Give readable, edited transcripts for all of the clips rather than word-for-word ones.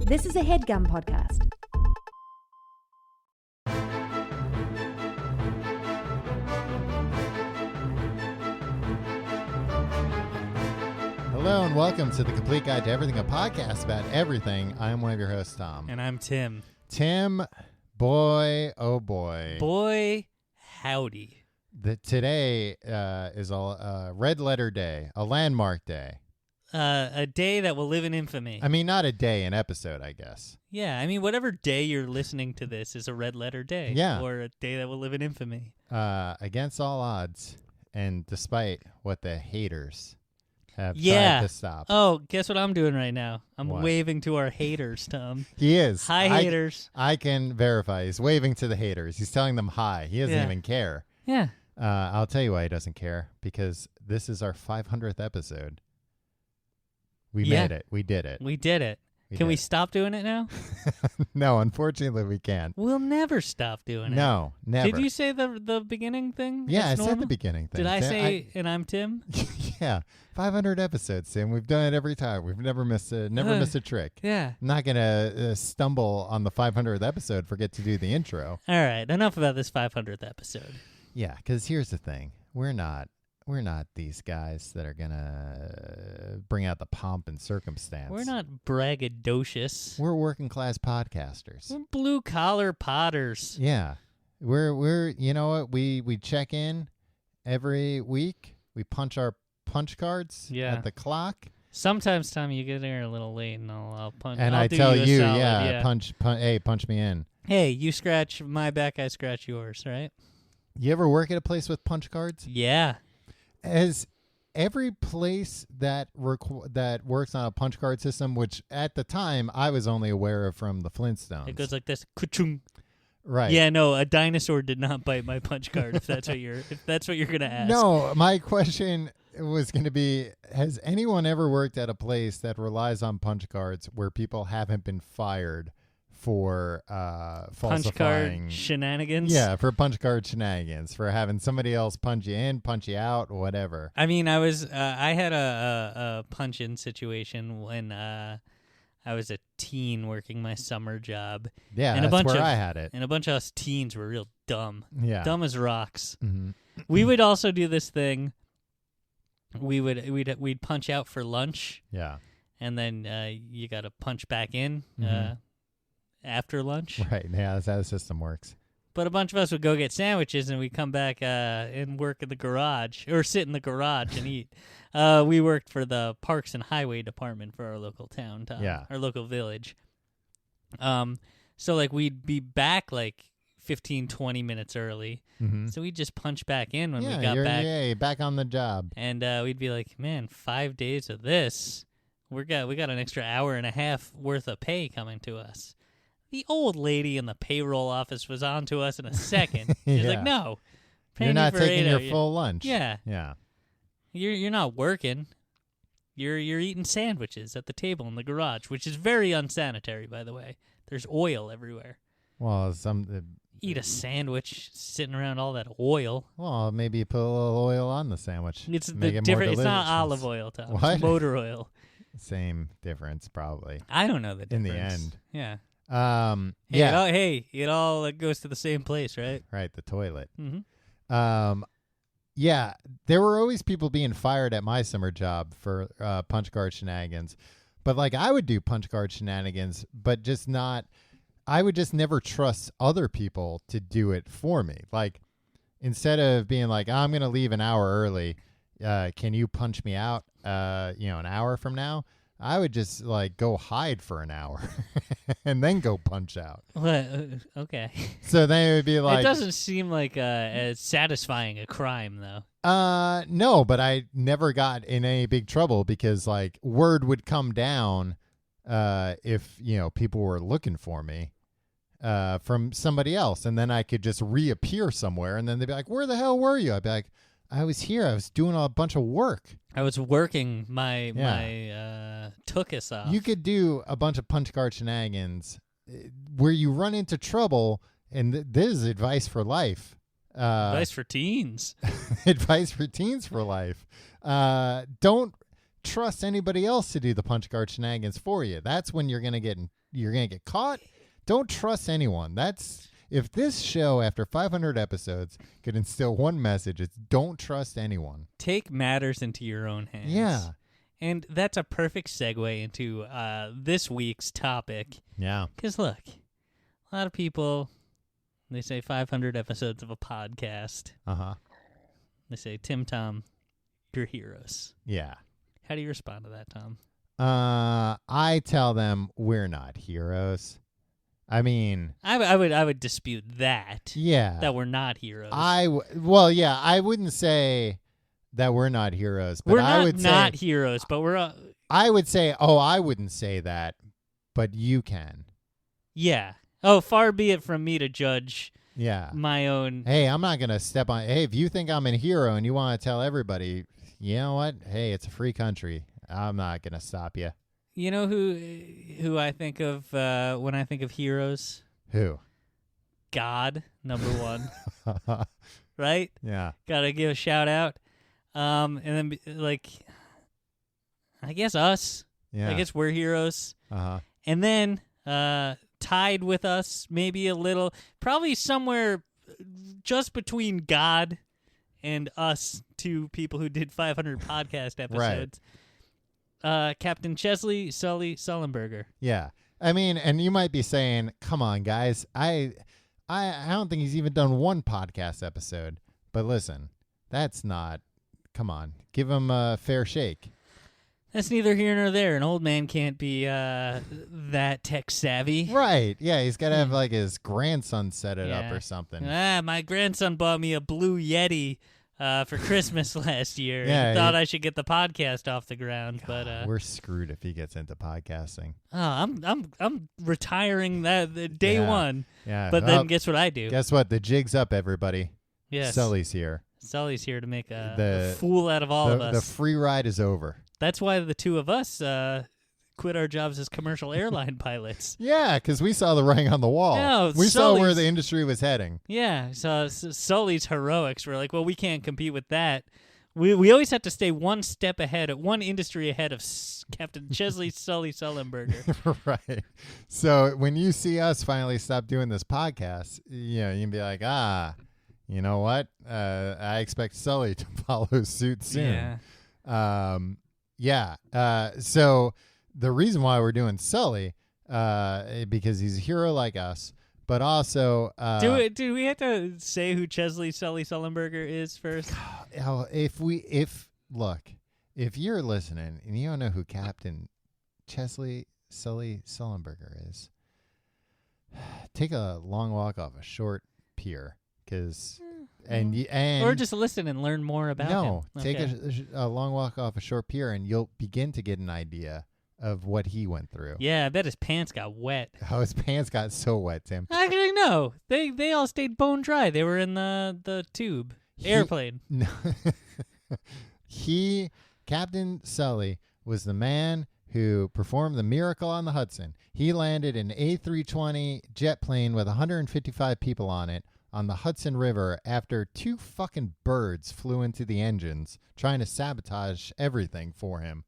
This is a HeadGum podcast. Hello and welcome to The Complete Guide to Everything, a podcast about everything. I am one of your hosts, Tom. And I'm Tim. Tim, boy, oh boy. Boy, howdy. Today is a red letter day, a landmark day. A day that will live in infamy. I mean, not a day, an episode, I guess. Yeah, I mean, whatever day you're listening to this is a red letter day. Yeah. Or a day that will live in infamy. Against all odds, and despite what the haters have Yeah. tried to stop. Oh, guess what I'm doing right now? I'm What? waving to our haters, Tom. He is. Hi, haters. I can verify. He's waving to the haters. He's telling them hi. He doesn't Yeah. even care. Yeah. I'll tell you why he doesn't care. Because this is our 500th episode. We made it. We did it. We did it. Can we stop doing it now? No, unfortunately, we can't. We'll never stop doing it. No, never. Did you say the beginning thing? Yeah, That's I said normal? the beginning thing. Did I say, and I'm Tim? Yeah, 500 episodes, Tim. We've done it every time. We've never missed a trick. Yeah. I'm not gonna stumble on the 500th episode. Forget to do the intro. All right. Enough about this 500th episode. Yeah, because here's the thing: we're not these guys that are gonna bring out the pomp and circumstance. We're not braggadocious. We're working class podcasters. We're blue collar potters. Yeah, we're you know what, we check in every week. We punch our punch cards at the clock. Sometimes, Tommy, you get there a little late, and I'll punch. And I'll I do tell you, a you, solid, hey, punch me in. Hey, you scratch my back, I scratch yours, right? You ever work at a place with punch cards? Yeah. As every place that works on a punch card system, which at the time I was only aware of from the Flintstones. It goes like this. Ka-chung. Right. Yeah, no, a dinosaur did not bite my punch card. if that's what you're gonna ask. No, my question was going to be: has anyone ever worked at a place that relies on punch cards where people haven't been fired for falsifying punch card shenanigans? Yeah, for punch card shenanigans, for having somebody else punch you in, punch you out, whatever. I mean, I had a punch in situation when I was a teen working my summer job. Yeah, and that's where I had it. And a bunch of us teens were real dumb. Yeah. Dumb as rocks. Mm-hmm. We would also do this thing. We'd punch out for lunch. Yeah. And then you got to punch back in after lunch. Right. Yeah, that's how the system works. But a bunch of us would go get sandwiches, and we'd come back and work in the garage, or sit in the garage and eat. We worked for the Parks and Highway Department for our local town, our local village. So, like, we'd be back, 15, 20 minutes early. Mm-hmm. So we'd just punch back in when we got back. Yeah, back on the job. And we'd be like, man, 5 days of this, we got an extra hour and a half worth of pay coming to us. The old lady in the payroll office was on to us in a second. She's like, no. You're not taking your full lunch. Yeah. Yeah. You're not working. You're eating sandwiches at the table in the garage, which is very unsanitary, by the way. There's oil everywhere. Well, eat a sandwich sitting around all that oil. Well, maybe you put a little oil on the sandwich. It's make it different. more It's not delicious. olive oil, Tom. What? It's motor oil. Same difference, probably. I don't know the difference. In the end. Yeah. Yeah. It all goes to the same place, right? Right, the toilet. Mm-hmm. Yeah, there were always people being fired at my summer job for punch card shenanigans. But, I would do punch card shenanigans, but just not... I would just never trust other people to do it for me. Instead of being like, I'm going to leave an hour early, can you punch me out, an hour from now? I would just go hide for an hour and then go punch out. Okay. So then it would be like... It doesn't seem like as satisfying a crime, though. No, but I never got in any big trouble because word would come down if, people were looking for me from somebody else. And then I could just reappear somewhere and then they'd be like, where the hell were you? I'd be like, I was here. I was doing a bunch of work. I was working my tuchus off. You could do a bunch of punch card shenanigans where you run into trouble, and this is advice for life. Advice for teens. Advice for teens for life. Don't trust anybody else to do the punch card shenanigans for you. That's when you're gonna get caught. Don't trust anyone. If this show, after 500 episodes, could instill one message, it's don't trust anyone. Take matters into your own hands. Yeah. And that's a perfect segue into this week's topic. Yeah. Because, look, a lot of people, they say 500 episodes of a podcast. Uh-huh. They say, Tim, Tom, you're heroes. Yeah. How do you respond to that, Tom? I tell them we're not heroes. I mean, I would dispute that. Yeah. That we're not heroes. I wouldn't say that we're not heroes, but we're I would not say heroes, but we're. I would say, I wouldn't say that, but you can. Yeah. Oh, far be it from me to judge. Yeah. My own. Hey, I'm not gonna step on. Hey, if you think I'm a hero and you want to tell everybody, you know what? Hey, it's a free country. I'm not gonna stop you. You know who I think of when I think of heroes? Who? God, number one. Right? Yeah. Gotta give a shout out. And then I guess us. Yeah. I guess we're heroes. Uh-huh. And then tied with us, maybe a little, probably somewhere just between God and us, two people who did 500 podcast episodes. Right. Captain Chesley Sullenberger. Yeah. I mean, and you might be saying, come on, guys. I don't think he's even done one podcast episode. But listen, that's not, come on. Give him a fair shake. That's neither here nor there. An old man can't be that tech savvy. Right. Yeah, he's got to have like his grandson set it up or something. My grandson bought me a Blue Yeti for Christmas last year. Yeah, and thought I should get the podcast off the ground, God, but we're screwed if he gets into podcasting. Oh, I'm retiring that day one. Yeah. But then guess what I do? Guess what? The jig's up, everybody. Yes. Sully's here. Sully's here to make a fool out of all of us. The free ride is over. That's why the two of us quit our jobs as commercial airline pilots. Yeah, because we saw the writing on the wall. No, we saw where the industry was heading. Yeah, so Sully's heroics were like, well, we can't compete with that. We always have to stay one step ahead, one industry ahead of Captain Chesley Sully Sullenberger. Right. So when you see us finally stop doing this podcast, you can be like, you know what? I expect Sully to follow suit soon. Yeah. So the reason why we're doing Sully, because he's a hero like us, but also do we have to say who Chesley Sully Sullenberger is first? If you're listening and you don't know who Captain Chesley Sully Sullenberger is, take a long walk off a short pier, or just listen and learn more about him. No, take a long walk off a short pier, and you'll begin to get an idea of what he went through. Yeah, I bet his pants got wet. How his pants got so wet, Tim. Actually, no. They all stayed bone dry. They were in the tube. Airplane. No. Captain Sully, was the man who performed the miracle on the Hudson. He landed an A320 jet plane with 155 people on it on the Hudson River after 2 fucking birds flew into the engines trying to sabotage everything for him.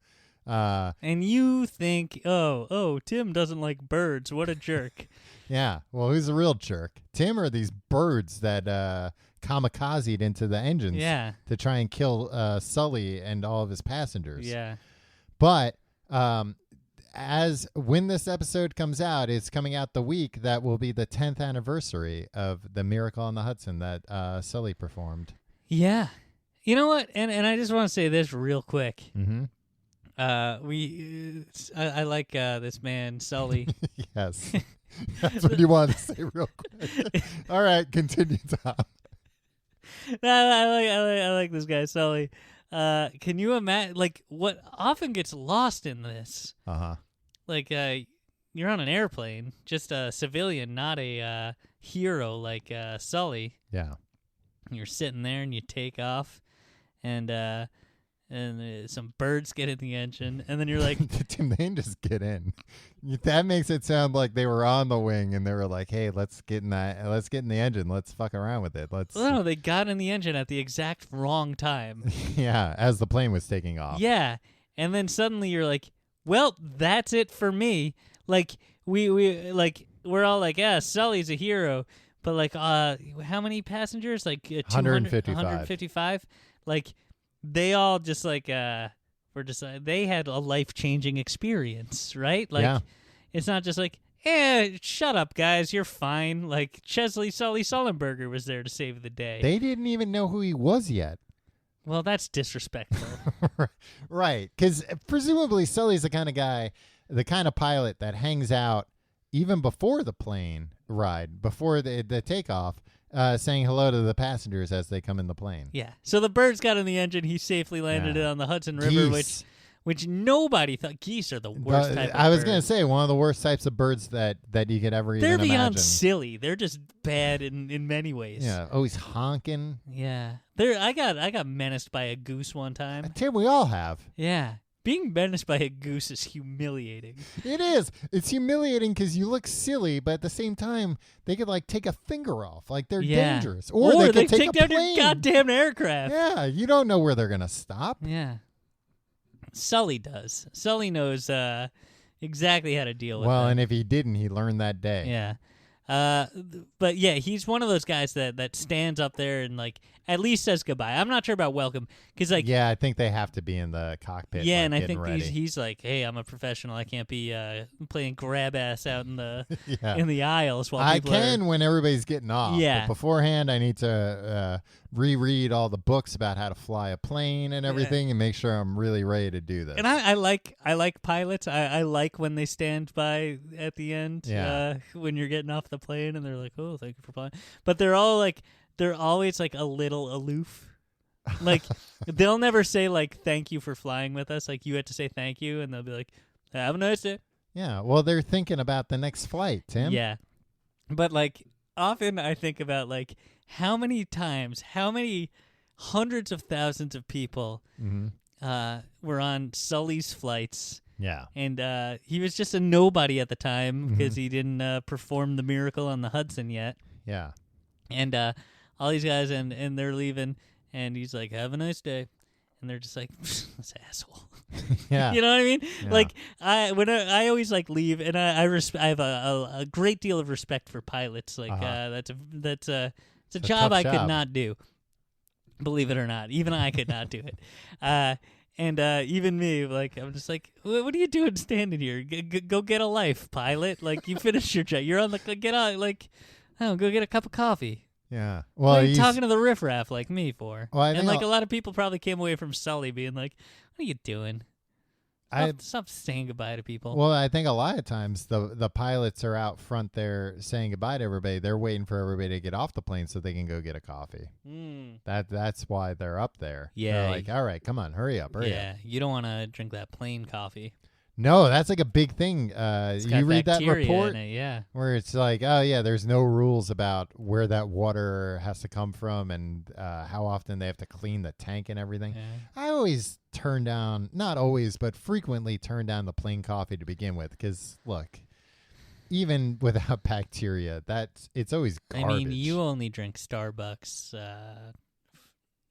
And you think, oh, Tim doesn't like birds. What a jerk. Yeah. Well, who's the real jerk? Tim or these birds that kamikazed into the engines to try and kill Sully and all of his passengers? Yeah. But when this episode comes out, it's coming out the week that will be the 10th anniversary of the Miracle on the Hudson that Sully performed. Yeah. You know what? And I just want to say this real quick. Mm-hmm. I like this man Sully. Yes, that's what you wanted to say real quick. All right, continue, Tom. I like this guy Sully. Can you imagine what often gets lost in this? You're on an airplane, just a civilian, not a hero like Sully. Yeah, you're sitting there and you take off, and some birds get in the engine, and then you're like, Tim, they didn't just get in. That makes it sound like they were on the wing and they were like, hey, let's get in the engine, let's fuck around with it. No, they got in the engine at the exact wrong time. Yeah, as the plane was taking off. Yeah, and then suddenly you're like, well, that's it for me. Like we're all like, yeah, Sully's a hero, but like, how many passengers? Like 155. Like they all just like were just they had a life-changing experience, right? Like it's not just like, shut up, guys, you're fine. Like Sully Sullenberger was there to save the day. They didn't even know who he was yet. Well, that's disrespectful. Right, because presumably Sully's the kind of guy, the kind of pilot that hangs out even before the plane ride, before the takeoff, saying hello to the passengers as they come in the plane. Yeah. So the birds got in the engine. He safely landed it on the Hudson River, which nobody thought. Geese are the worst type of I was bird. going to say, one of the worst types of birds that you could ever even imagine. They're beyond silly. They're just bad in many ways. Yeah, always honking. Yeah. I got menaced by a goose one time. Tim, we all have. Yeah. Being menaced by a goose is humiliating. It is. It's humiliating because you look silly, but at the same time, they could like take a finger off, like they're dangerous, or they could take down plane. your goddamn aircraft. Yeah, you don't know where they're gonna stop. Yeah, Sully does. Sully knows exactly how to deal with. Well, them. and if he didn't, he learned that day. Yeah. But yeah, he's one of those guys that stands up there and like at least says goodbye. I'm not sure about welcome because like I think they have to be in the cockpit. Yeah, like, and I think ready. he's like, hey, I'm a professional. I can't be playing grab ass out in the in the aisles while people when everybody's getting off. Yeah, but beforehand, I need to reread all the books about how to fly a plane and everything, and make sure I'm really ready to do this. And I like pilots. I like when they stand by at the end. Yeah. When you're getting off the plane and they're like, oh, thank you for flying. But they're always like a little aloof. Like they'll never say like thank you for flying with us. Like you had to say thank you, and they'll be like, have a nice day. Yeah. Well, they're thinking about the next flight, Tim. Yeah. But like often I think about like how many hundreds of thousands of people were on Sully's flights. Yeah. And he was just a nobody at the time because he didn't perform the miracle on the Hudson yet. Yeah. And all these guys, and they're leaving, and he's like, have a nice day. And they're just like, this asshole. Yeah. You know what I mean? Yeah. Like, I always like leave, and I have a great deal of respect for pilots. Like, that's a job I could not do. Believe it or not. Even I could not do it. And even me, like, I'm just like, what are you doing standing here? Go get a life, pilot. Like, you finished your job. You're on the, get out, like, go get a cup of coffee. Yeah. Well, what are you talking to the riffraff like me for? Well, and like a lot of people probably came away from Sully being like, what are you doing? Stop saying goodbye to people. Well, I think a lot of times the pilots are out front there saying goodbye to everybody. They're waiting for everybody to get off the plane so they can go get a coffee. That's why they're up there. Yeah. They're like, all right, come on, hurry up. Yeah, you don't want to drink that plain coffee. No, that's like a big thing. You read that report where it's like, oh, yeah, there's no rules about where that water has to come from and how often they have to clean the tank and everything. Yeah. I always turn down, not always, but frequently turn down the plain coffee to begin with because, look, even without bacteria, it's always garbage. I mean, you only drink Starbucks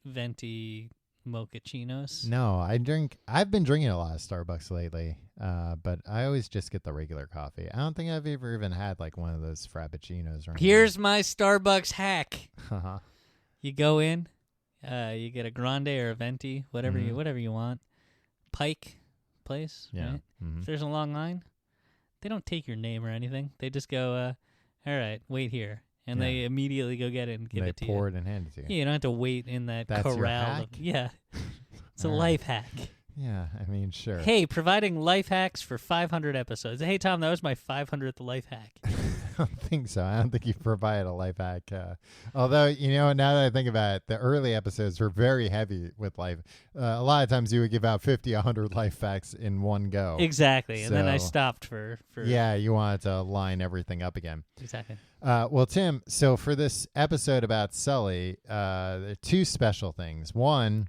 venti mochachinos. No, I've been drinking a lot of Starbucks lately, but I always just get the regular coffee. I don't think I've ever even had like one of those frappuccinos. Or Here's my Starbucks hack. Uh-huh. You go in, you get a grande or a venti, whatever you want. Pike place. Yeah. Right? Mm-hmm. If there's a long line, they don't take your name or anything. They just go, all right, wait here. And they immediately go get it and give it to you. They pour it and hand it to you. Yeah, you don't have to wait in that That's corral. Your hack? It's a life hack. Yeah, I mean, sure. Hey, providing life hacks for 500 episodes. Hey, Tom, that was my 500th life hack. I don't think so. I don't think you provided a life hack. Although, now that I think about it, the early episodes were very heavy with life. A lot of times you would give out 50, 100 life hacks in one go. Exactly. And then I stopped for... Yeah, you wanted to line everything up again. Exactly. Well, Tim, so for this episode about Sully, there are two special things. One,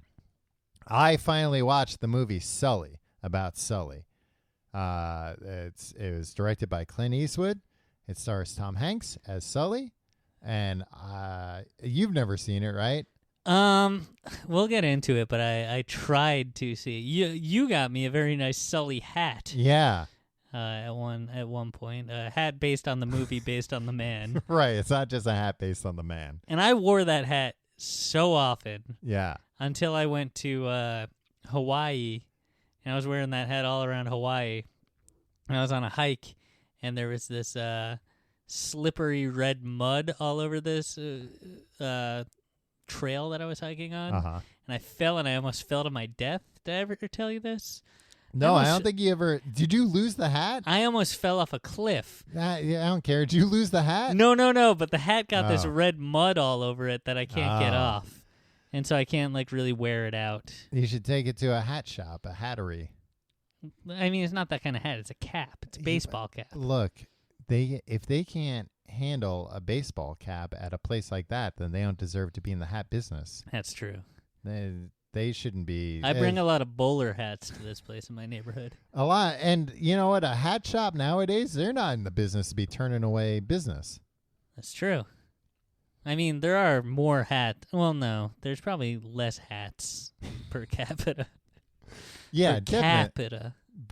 I finally watched the movie Sully, about Sully. It was directed by Clint Eastwood. It stars Tom Hanks as Sully, and you've never seen it, right? We'll get into it, but I tried to see. You got me a very nice Sully hat. Yeah. At one point, a hat based on the movie, based on the man. Right. It's not just a hat based on the man. And I wore that hat so often. Yeah. Until I went to Hawaii, and I was wearing that hat all around Hawaii. And I was on a hike, and there was this slippery red mud all over this trail that I was hiking on. Uh-huh. And I fell, and I almost fell to my death. Did I ever tell you this? No, I don't think you ever. Did you lose the hat? I almost fell off a cliff. Yeah, I don't care. Did you lose the hat? No. But the hat got this red mud all over it that I can't get off. And so I can't, really wear it out. You should take it to a hat shop, a hattery. I mean, it's not that kind of hat. It's a cap. It's a baseball cap. Look, if they can't handle a baseball cap at a place like that, then they don't deserve to be in the hat business. That's true. They shouldn't be. I bring a lot of bowler hats to this place in my neighborhood. A lot. And you know what? A hat shop nowadays, they're not in the business to be turning away business. That's true. I mean, there are more hats. Well, no. There's probably less hats per capita. Yeah,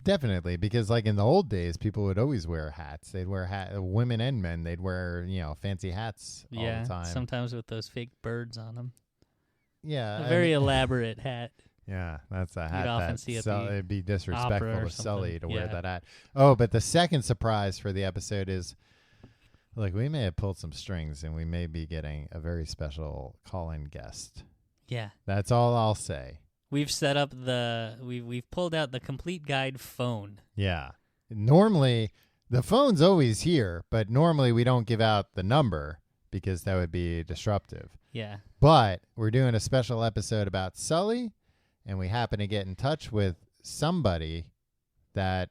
Definitely, because in the old days, people would always wear hats. They'd wear women and men. They'd wear fancy hats all the time. Sometimes with those fake birds on them. Yeah, a very elaborate hat. Yeah, that's a hat. You'd often see it. It'd be disrespectful to Sully to wear that hat. Oh, Oh, but the second surprise for the episode is, look, we may have pulled some strings, and we may be getting a very special call-in guest. Yeah, that's all I'll say. We've set up we've pulled out the complete guide phone. Yeah. Normally, the phone's always here, but normally we don't give out the number because that would be disruptive. Yeah. But we're doing a special episode about Sully, and we happen to get in touch with somebody that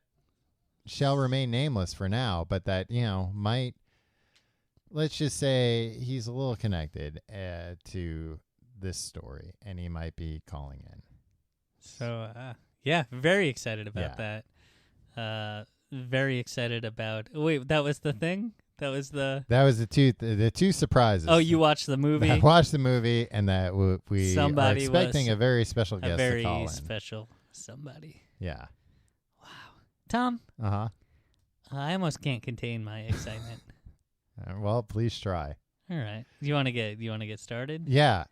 shall remain nameless for now, but that, might, let's just say he's a little connected to this story, and he might be calling in. So, yeah, very excited about that. Very excited about. Wait, that was the thing? That was the two surprises. Oh, you watched the movie? I watched the movie, and that we are expecting a very special guest to call in. A very special somebody. Yeah. Wow. Tom? Uh-huh. I almost can't contain my excitement. Well, please try. All right. You want to get started? Yeah.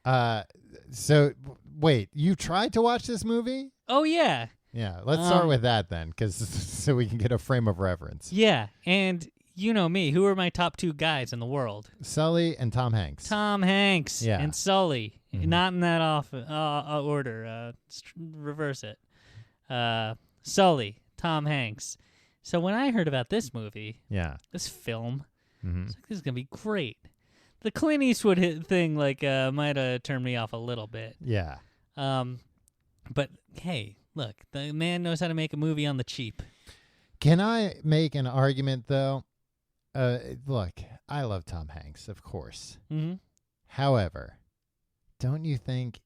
So wait, you tried to watch this movie? Oh yeah. Yeah. Let's start with that then, so we can get a frame of reference. Yeah, and you know me. Who are my top two guys in the world? Sully and Tom Hanks. Tom Hanks. Yeah. And Sully. Mm-hmm. Not in that order. Reverse it. Sully, Tom Hanks. So when I heard about this movie, this film, I was like, this is gonna be great. The Clint Eastwood thing, might have turned me off a little bit. Yeah. But hey, look, the man knows how to make a movie on the cheap. Can I make an argument though? Look, I love Tom Hanks, of course. Mm-hmm. However, don't you think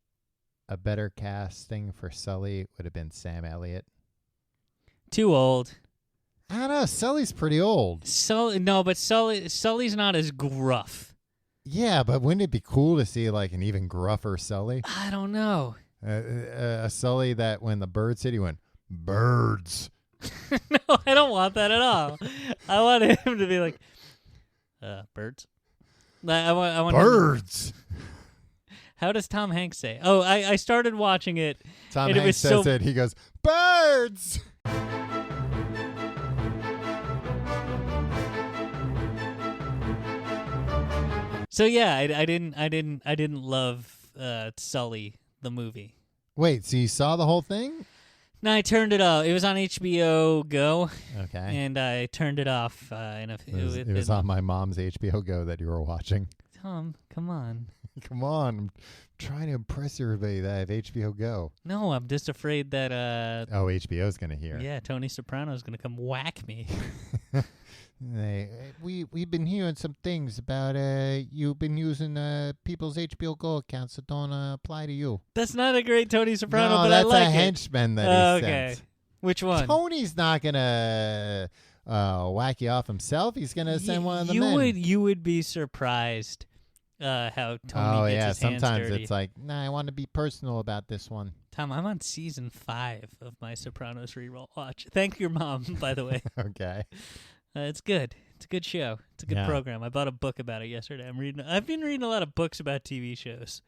a better casting for Sully would have been Sam Elliott? Too old. I don't know. Sully's pretty old. But Sully's not as gruff. Yeah, but wouldn't it be cool to see an even gruffer Sully? I don't know. A Sully that when the birds hit, he went, birds. No, I don't want that at all. I want him to be like, birds. I want birds. How does Tom Hanks say? Oh, I started watching it. Tom Hanks says it. He goes, birds. So yeah, I didn't love Sully the movie. Wait, so you saw the whole thing? No, I turned it off. It was on HBO Go. Okay. And I turned it off. It was on my mom's HBO Go that you were watching. Tom, come on. Come on. I'm trying to impress everybody that I have HBO Go. No, I'm just afraid that... HBO's going to hear. Yeah, Tony Soprano's going to come whack me. We've been hearing some things about you've been using people's HBO Go accounts that don't apply to you. That's not a great Tony Soprano, but that's I like a it. henchman that he sent. Which one? Tony's not gonna whack you off himself. He's gonna send one of the men. You would be surprised how Tony gets his sometimes hands dirty. it's like, nah, I want to be personal about this one. Tom, I'm on season 5 of my Sopranos rewatch. Thank your mom, by the way. Okay. It's good. It's a good show. It's a good program. I bought a book about it yesterday. I've been reading a lot of books about TV shows.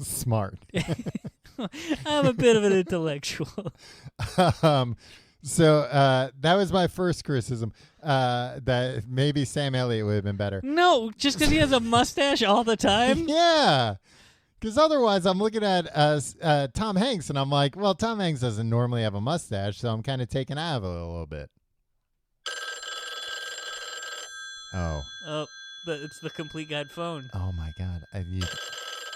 Smart. I'm a bit of an intellectual. So that was my first criticism. That maybe Sam Elliott would have been better. No, just because he has a mustache all the time? Yeah. Because otherwise I'm looking at Tom Hanks and I'm like, well, Tom Hanks doesn't normally have a mustache, so I'm kind of taken out of it a little bit. Oh, it's the Complete Guide phone. Oh my God!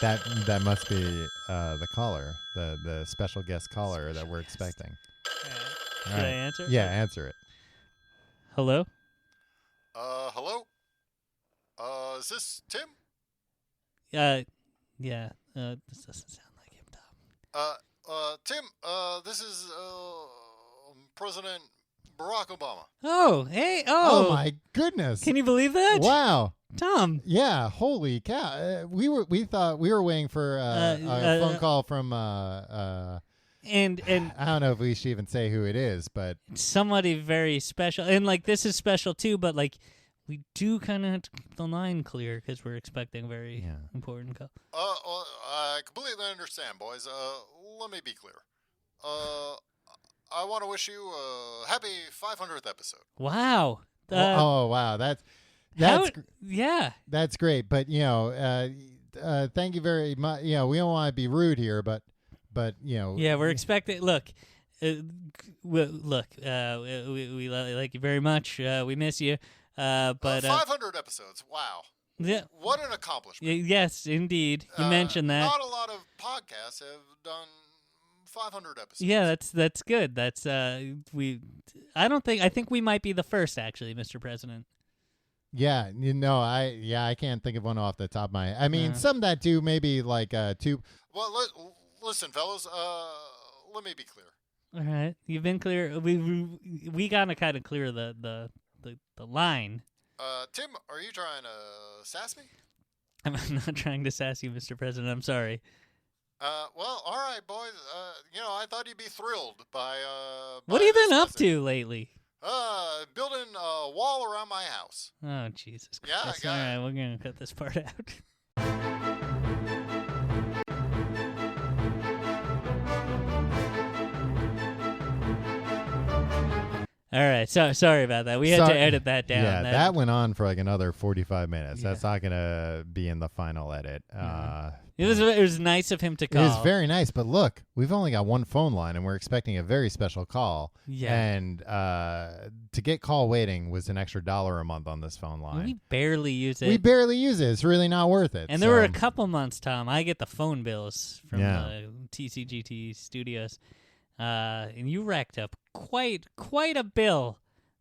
That must be the caller, the special guest caller that we're expecting. Should I answer? Yeah, answer it. Hello. Hello. Is this Tim? Yeah. This doesn't sound like him, Tom. Tim. This is President Barack Obama. Oh, hey. Oh my goodness. Can you believe that? Wow. Tom. Yeah, holy cow. We thought we were waiting for a phone call from and I don't know if we should even say who it is, but somebody very special. And like this is special too, but like we do kind of have to keep the line clear because we're expecting a very important call. I completely understand, boys. Let me be clear. I want to wish you a happy 500th episode. Wow. Wow. That's That's great. But, thank you very much. We don't want to be rude here, but. Yeah, we're expecting. Look, we like you very much. We miss you. But 500 episodes. Wow. Yeah. What an accomplishment. Yes, indeed. You mentioned that. Not a lot of podcasts have done 500 episodes. Yeah, that's good. That's I think we might be the first, actually, Mr. President. Yeah, I can't think of one off the top of my head. I mean, some that do maybe like two. Well, listen, fellas, let me be clear. All right, you've been clear. We gotta kind of clear the line. Tim, are you trying to sass me? I'm not trying to sass you, Mr. President. I'm sorry. Well, all right, boys. I thought you'd be thrilled by. What have you been up to lately? Building a wall around my house. Oh, Jesus Christ. Yeah, I got all right, we're gonna cut this part out. All right, so sorry about that. We had to edit that down. Yeah, that went on for like another 45 minutes. Yeah. That's not going to be in the final edit. It was nice of him to call. It was very nice, but look, we've only got one phone line, and we're expecting a very special call. Yeah. And to get call waiting was an extra $1 a month on this phone line. We barely use it. It's really not worth it. And there were a couple months, Tom. I get the phone bills from TCGT Studios. And you racked up quite a bill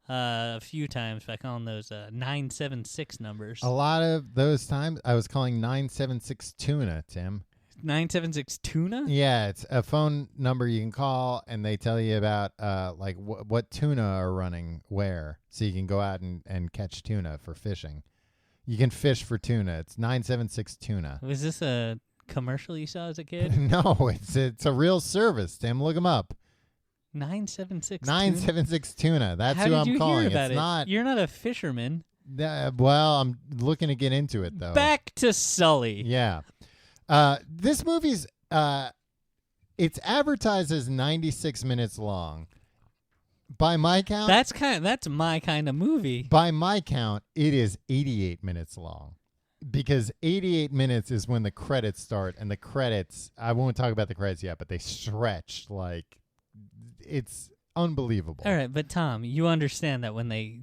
a few times by calling those 976 numbers. A lot of those times I was calling 976 Tuna, Tim. 976 Tuna? Yeah, it's a phone number you can call, and they tell you about what tuna are running where, so you can go out and catch tuna for fishing. You can fish for tuna. It's 976 Tuna. Was this a commercial you saw as a kid? No, it's a real service, Tim. Look them up. 976 Tuna. That's How who did I'm you calling. Hear about it's it? not. You're not a fisherman. Well, I'm looking to get into it though. Back to Sully. Yeah. This movie's it's advertised as 96 minutes long. By my count, that's my kind of movie. By my count, it is 88 minutes long. Because 88 minutes is when the credits start, and the credits, I won't talk about the credits yet, but they stretch like it's unbelievable. All right, but Tom, you understand that when they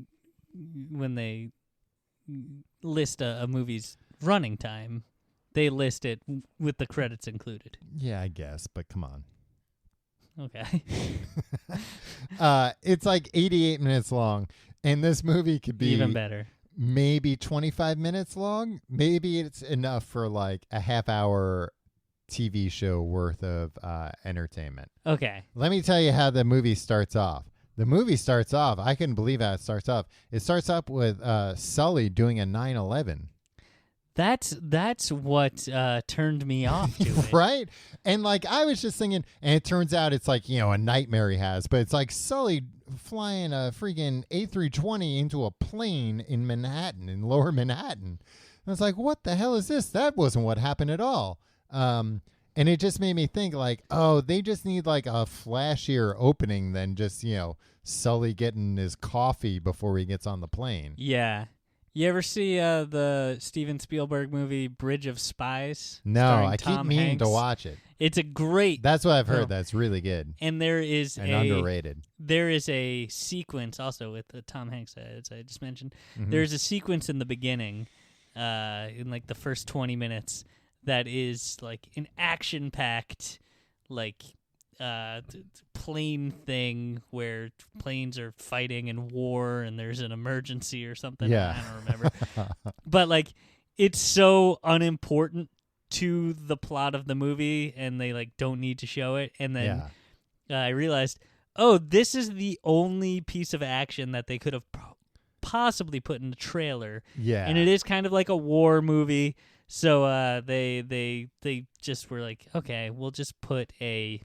list a movie's running time, they list it with the credits included. Yeah, I guess, but come on. Okay. It's like 88 minutes long, and this movie could be even better. Maybe 25 minutes long. Maybe it's enough for like a half-hour TV show worth of entertainment. Okay. Let me tell you how the movie starts off. The movie starts off, I couldn't believe how it starts off. It starts up with Sully doing a 9/11. That's what turned me off to it. Right? And like I was just thinking, and it turns out it's like, a nightmare he has, but it's like Sully flying a freaking A320 into a plane in Manhattan, in lower Manhattan. I was like, what the hell is this? That wasn't what happened at all. And it just made me think like, oh, they just need like a flashier opening than just, Sully getting his coffee before he gets on the plane. Yeah. You ever see the Steven Spielberg movie Bridge of Spies? No, I keep meaning to watch it. It's a great... That's what I've heard. That's really good. And there is underrated. There is a sequence also with Tom Hanks, as I just mentioned. Mm-hmm. There's a sequence in the beginning, in like the first 20 minutes, that is like an action-packed, like... plane thing where planes are fighting in war and there's an emergency or something. Yeah. I don't remember. But like it's so unimportant to the plot of the movie and they like don't need to show it. And then I realized, oh, this is the only piece of action that they could have possibly put in the trailer. Yeah. And it is kind of like a war movie. So they just were like, okay, we'll just put a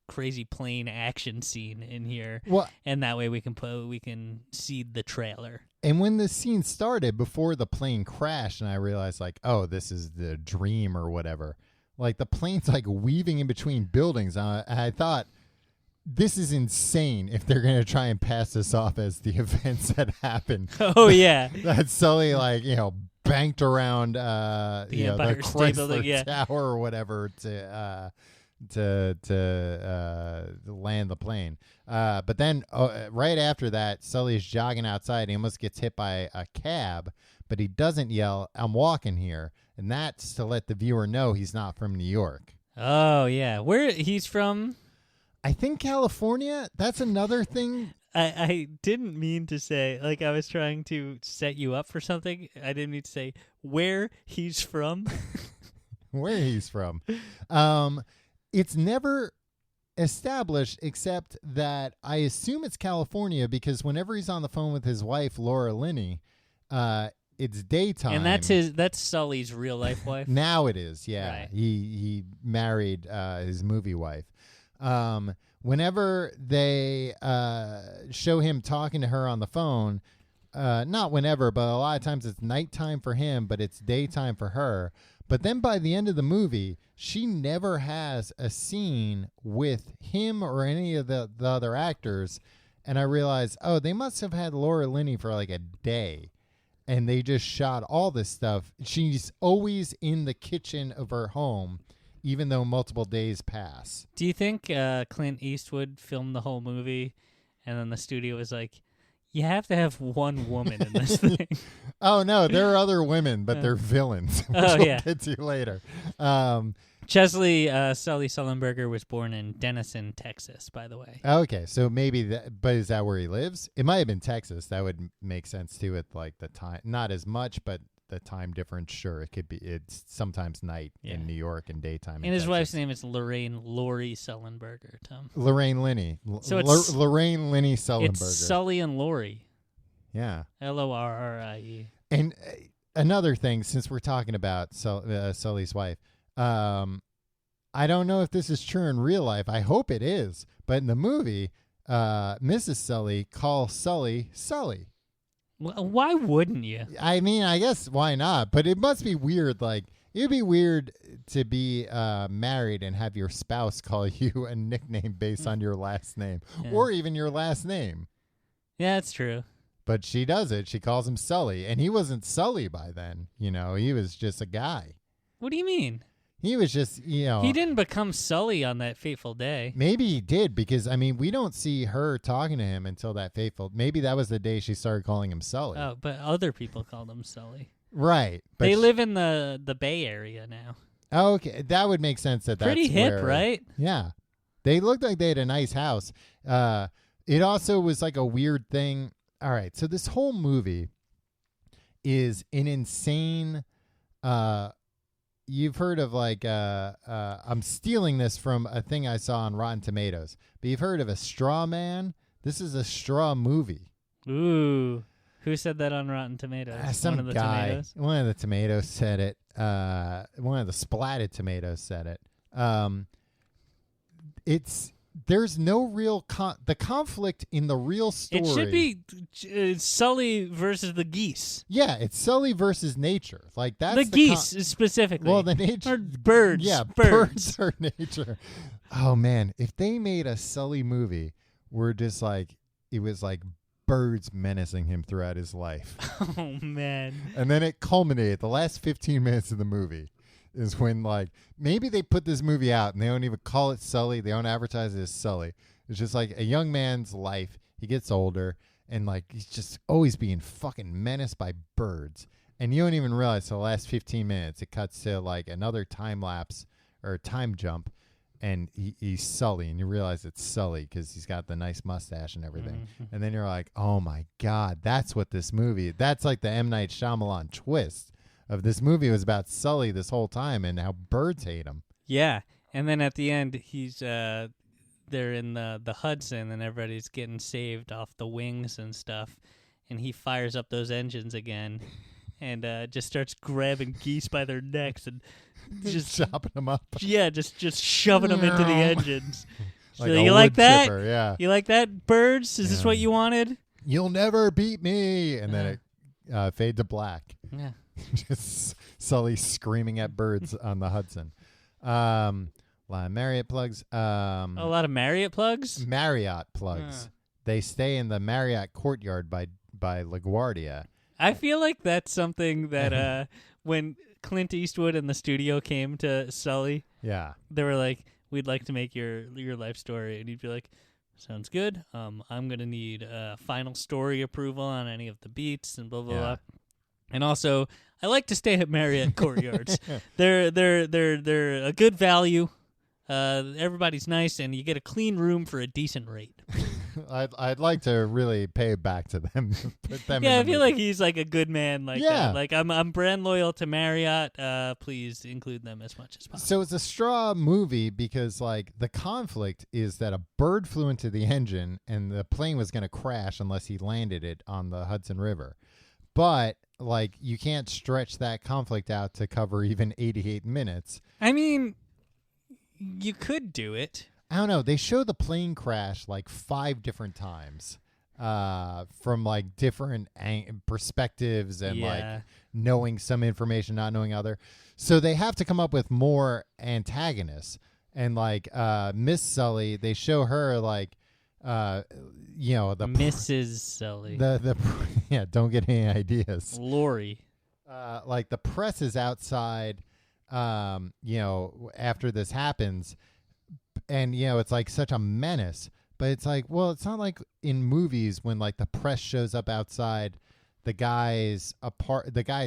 crazy plane action scene in here, and that way we can seed the trailer. And when the scene started, before the plane crashed, and I realized like, oh, this is the dream or whatever. Like the plane's like weaving in between buildings. I thought this is insane if they're gonna try and pass this off as the events that happened. Oh yeah, that Sully banked around the Chrysler Tower or whatever to land the plane. But then right after that, Sully's jogging outside. He almost gets hit by a cab, but he doesn't yell, "I'm walking here." And that's to let the viewer know he's not from New York. Oh, yeah. Where he's from? I think California. That's another thing. I didn't mean to say, like I was trying to set you up for something. I didn't mean to say where he's from. Where he's from. It's never established except that I assume it's California because whenever he's on the phone with his wife, Laura Linney, it's daytime. And that's Sully's real life wife? Now it is, yeah. Right. He married his movie wife. Whenever they show him talking to her on the phone, not whenever, but a lot of times it's nighttime for him, but it's daytime for her. But then by the end of the movie, she never has a scene with him or any of the other actors. And I realized, oh, they must have had Laura Linney for like a day. And they just shot all this stuff. She's always in the kitchen of her home, even though multiple days pass. Do you think Clint Eastwood filmed the whole movie and then the studio was like, you have to have one woman in this thing? Oh, no, there are other women, but they're villains, which we'll get to later. Chesley Sully Sullenberger was born in Denison, Texas, by the way. Okay, so maybe that, but is that where he lives? It might have been Texas. That would make sense too with like the time, not as much, but the time difference. Sure, it could be. It's sometimes night in New York and daytime. And his wife's name is Lori Sullenberger. Tom. Lorraine Linney. So it's Lorraine Linney Sullenberger. It's Sully and Lori. Yeah. Lorrie. And another thing, since we're talking about Sully's wife. I don't know if this is true in real life. I hope it is. But in the movie, Mrs. Sully calls Sully Sully. Well, why wouldn't you? I mean, I guess why not? But it must be weird. Like, it'd be weird to be married and have your spouse call you a nickname based on your last name or even your last name. Yeah, that's true. But she does it. She calls him Sully. And he wasn't Sully by then. You know, he was just a guy. What do you mean? He was just, He didn't become Sully on that fateful day. Maybe he did because, I mean, we don't see her talking to him until that fateful. Maybe that was the day she started calling him Sully. Oh, but other people called him Sully. Right. But they live in the Bay Area now. Oh, okay. That would make sense. That's pretty hip, right? Yeah. They looked like they had a nice house. It also was like a weird thing. All right. So this whole movie is an insane... You've heard of like, I'm stealing this from a thing I saw on Rotten Tomatoes, but you've heard of a straw man? This is a straw movie. Ooh. Who said that on Rotten Tomatoes? Some one of the guy. tomatoes? One of the tomatoes said it. One of the splatted tomatoes said it. There's no real the conflict in the real story. It should be Sully versus the geese. Yeah, it's Sully versus nature. Like that's the geese specifically. Well, the nature or birds. Yeah, birds are nature. Oh man, if they made a Sully movie where just like it was like birds menacing him throughout his life. Oh man. And then it culminated. The last 15 minutes of the movie is when like maybe they put this movie out and they don't even call it Sully. They don't advertise it as Sully. It's just like a young man's life. He gets older and like he's just always being fucking menaced by birds. And you don't even realize the last 15 minutes it cuts to like another time lapse or time jump. And he's Sully, and you realize it's Sully because he's got the nice mustache and everything. Mm-hmm. And then you're like, oh, my God, that's what this movie – that's like the M. Night Shyamalan twist of this movie was about Sully this whole time and how birds hate him. Yeah, and then at the end he's they're in the Hudson, and everybody's getting saved off the wings and stuff, and he fires up those engines again and just starts grabbing geese by their necks and – just chopping them up. Yeah, just shoving them into the engines. Like so you like that? Chipper, yeah. You like that, birds? Is this what you wanted? You'll never beat me. And then it fade to black. Yeah. Just Sully screaming at birds on the Hudson. A lot of Marriott plugs. A lot of Marriott plugs? Marriott plugs. They stay in the Marriott courtyard by LaGuardia. I feel like that's something that when Clint Eastwood and the studio came to Sully, they were like, we'd like to make your life story. And he'd be like, sounds good. I'm going to need final story approval on any of the beats and blah, blah, blah. And also, I like to stay at Marriott Courtyards. They're a good value. Everybody's nice, and you get a clean room for a decent rate. I'd like to really pay back to them. Put them I feel like he's like a good man like that. Like I'm brand loyal to Marriott. Please include them as much as possible. So it's a straw movie because like the conflict is that a bird flew into the engine and the plane was going to crash unless he landed it on the Hudson River. But like you can't stretch that conflict out to cover even 88 minutes. I mean, you could do it. I don't know. They show the plane crash like 5 different times from like different perspectives and like knowing some information, not knowing other. So they have to come up with more antagonists. And like Miss Sully, they show her like, the Mrs. Sully. Don't get any ideas. Lori. Like the press is outside, after this happens. And, it's like such a menace. But it's like, well, it's not like in movies when like the press shows up outside the guy's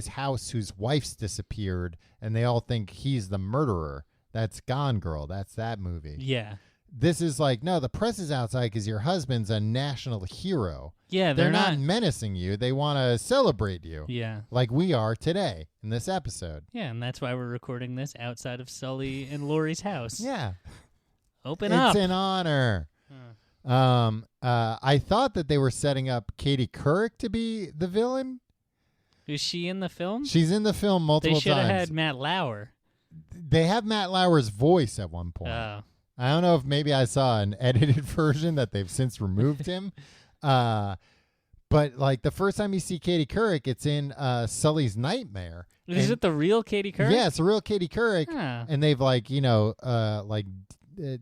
house whose wife's disappeared and they all think he's the murderer. That's Gone Girl. That's that movie. Yeah. This is like, no, the press is outside because your husband's a national hero. Yeah, they're not menacing you. They want to celebrate you. Yeah. Like we are today in this episode. Yeah, and that's why we're recording this outside of Sully and Lori's house. Yeah. Open up. It's an honor. I thought that they were setting up Katie Couric to be the villain. Is she in the film? She's in the film multiple times. They should have had Matt Lauer. They have Matt Lauer's voice at one point. Oh. I don't know if maybe I saw an edited version that they've since removed him. But like the first time you see Katie Couric, it's in Sully's Nightmare. Is it the real Katie Couric? Yeah, it's the real Katie Couric. And they've like,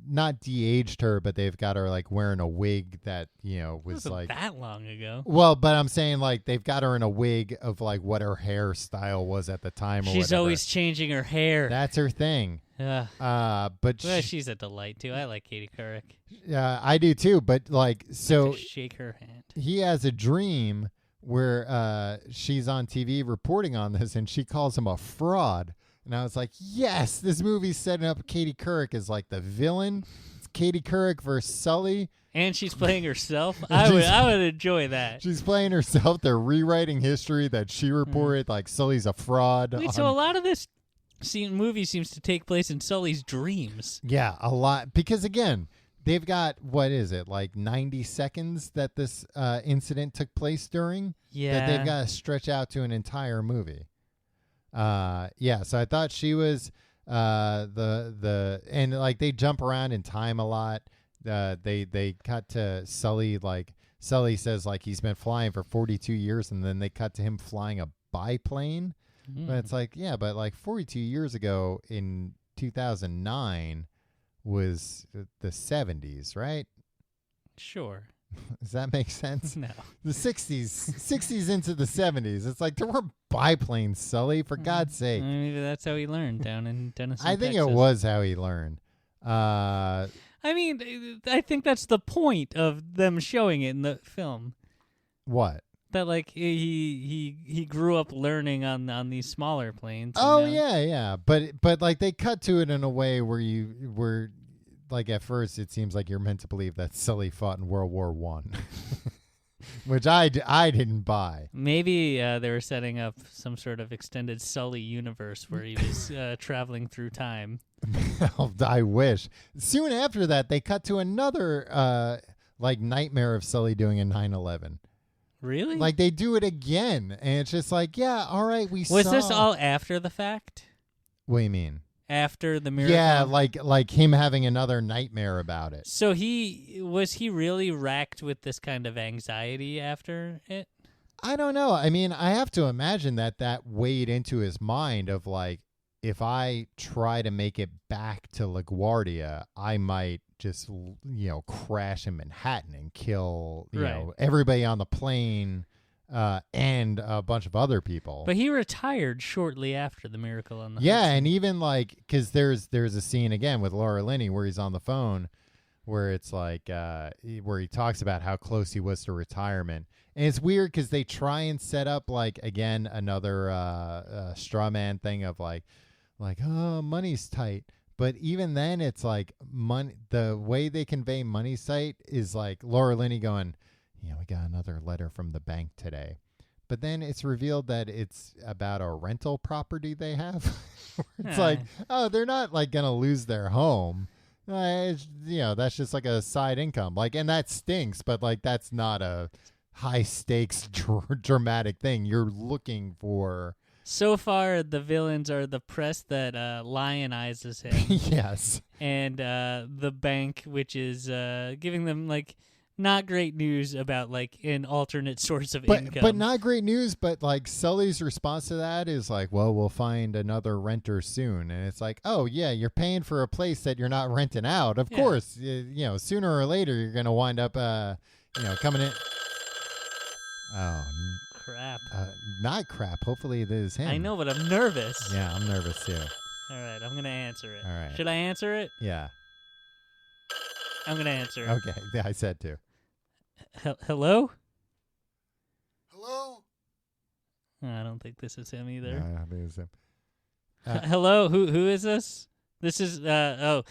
not de-aged her, but they've got her like wearing a wig that, was like that long ago. Well, but I'm saying like they've got her in a wig of like what her hairstyle was at the time. She's always changing her hair. That's her thing. But she's a delight too. I like Katie Couric. Yeah, I do too. But like, so shake her hand. He has a dream where she's on TV reporting on this, and she calls him a fraud. And I was like, yes, this movie's setting up Katie Couric as like the villain. It's Katie Couric versus Sully. And she's playing herself. I would enjoy that. She's playing herself. They're rewriting history that she reported. Like Sully's a fraud. Wait, so a lot of this movie seems to take place in Sully's dreams. Yeah, a lot. Because again, they've got, what is it, like 90 seconds that this incident took place during? Yeah. That they've got to stretch out to an entire movie. Yeah, so I thought she was and like they jump around in time a lot. They cut to Sully, like Sully says like he's been flying for 42 years, and then they cut to him flying a biplane. But it's like, yeah, but like 42 years ago in 2009 was the 70s, right? Sure. Does that make sense? No. The 60s into the 70s. It's like there were biplanes, Sully, for God's sake. Maybe that's how he learned down in Denison, I think Texas. it was how he learned. I mean, I think that's the point of them showing it in the film. What? That like he grew up learning on these smaller planes. Oh yeah. But like they cut to it in a way where you were like at first it seems like you're meant to believe that Sully fought in World War One, which I didn't buy. Maybe they were setting up some sort of extended Sully universe where he was traveling through time. I wish. Soon after that, they cut to another like nightmare of Sully doing a 9/11. Really? Like they do it again, and it's just like, yeah, all right, we saw. Was this all after the fact? What do you mean? After the miracle? Yeah, like him having another nightmare about it. So was he really racked with this kind of anxiety after it? I don't know. I mean, I have to imagine that weighed into his mind of like, if I try to make it back to LaGuardia, I might just, crash in Manhattan and kill, everybody on the plane and a bunch of other people. But he retired shortly after the miracle on the Hudson. Hudson. And even like, because there's a scene again with Laura Linney where he's on the phone where it's like, where he talks about how close he was to retirement. And it's weird because they try and set up like, again, another straw man thing of like, oh, money's tight. But even then, it's like money. The way they convey money's tight is like Laura Linney going, we got another letter from the bank today. But then it's revealed that it's about a rental property they have. It's like, oh, they're not like going to lose their home. That's just like a side income. Like, and that stinks, but like that's not a high stakes dramatic thing. You're looking for. So far, the villains are the press that lionizes him. Yes. And the bank, which is giving them, like, not great news about, like, an alternate source of income. But not great news, but, like, Sully's response to that is like, well, we'll find another renter soon. And it's like, oh, yeah, you're paying for a place that you're not renting out. Of course, sooner or later, you're going to wind up, coming in. Oh, crap. Not crap. Hopefully it is him. I know, but I'm nervous. Yeah, I'm nervous too. All right, I'm going to answer it. All right. Should I answer it? Yeah. I'm going to answer it. Okay. Yeah, I said to. Hello? Hello? I don't think this is him either. No, I don't think it's him. Hello? Who is this? This is, the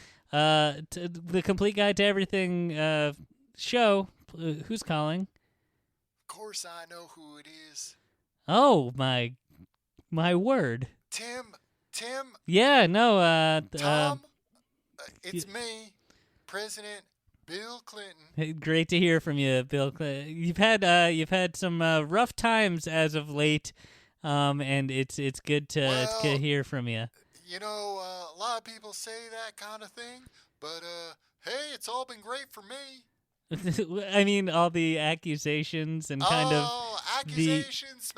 Complete Guide to Everything show. Who's calling? Of course I know who it is. Oh, my word. Tim? Yeah, no, Tom? It's me, President Bill Clinton. Great to hear from you, Bill Clinton. You've had some rough times as of late, and it's good to hear from you. A lot of people say that kind of thing, but hey, it's all been great for me. I mean, all the accusations and kind of accusations,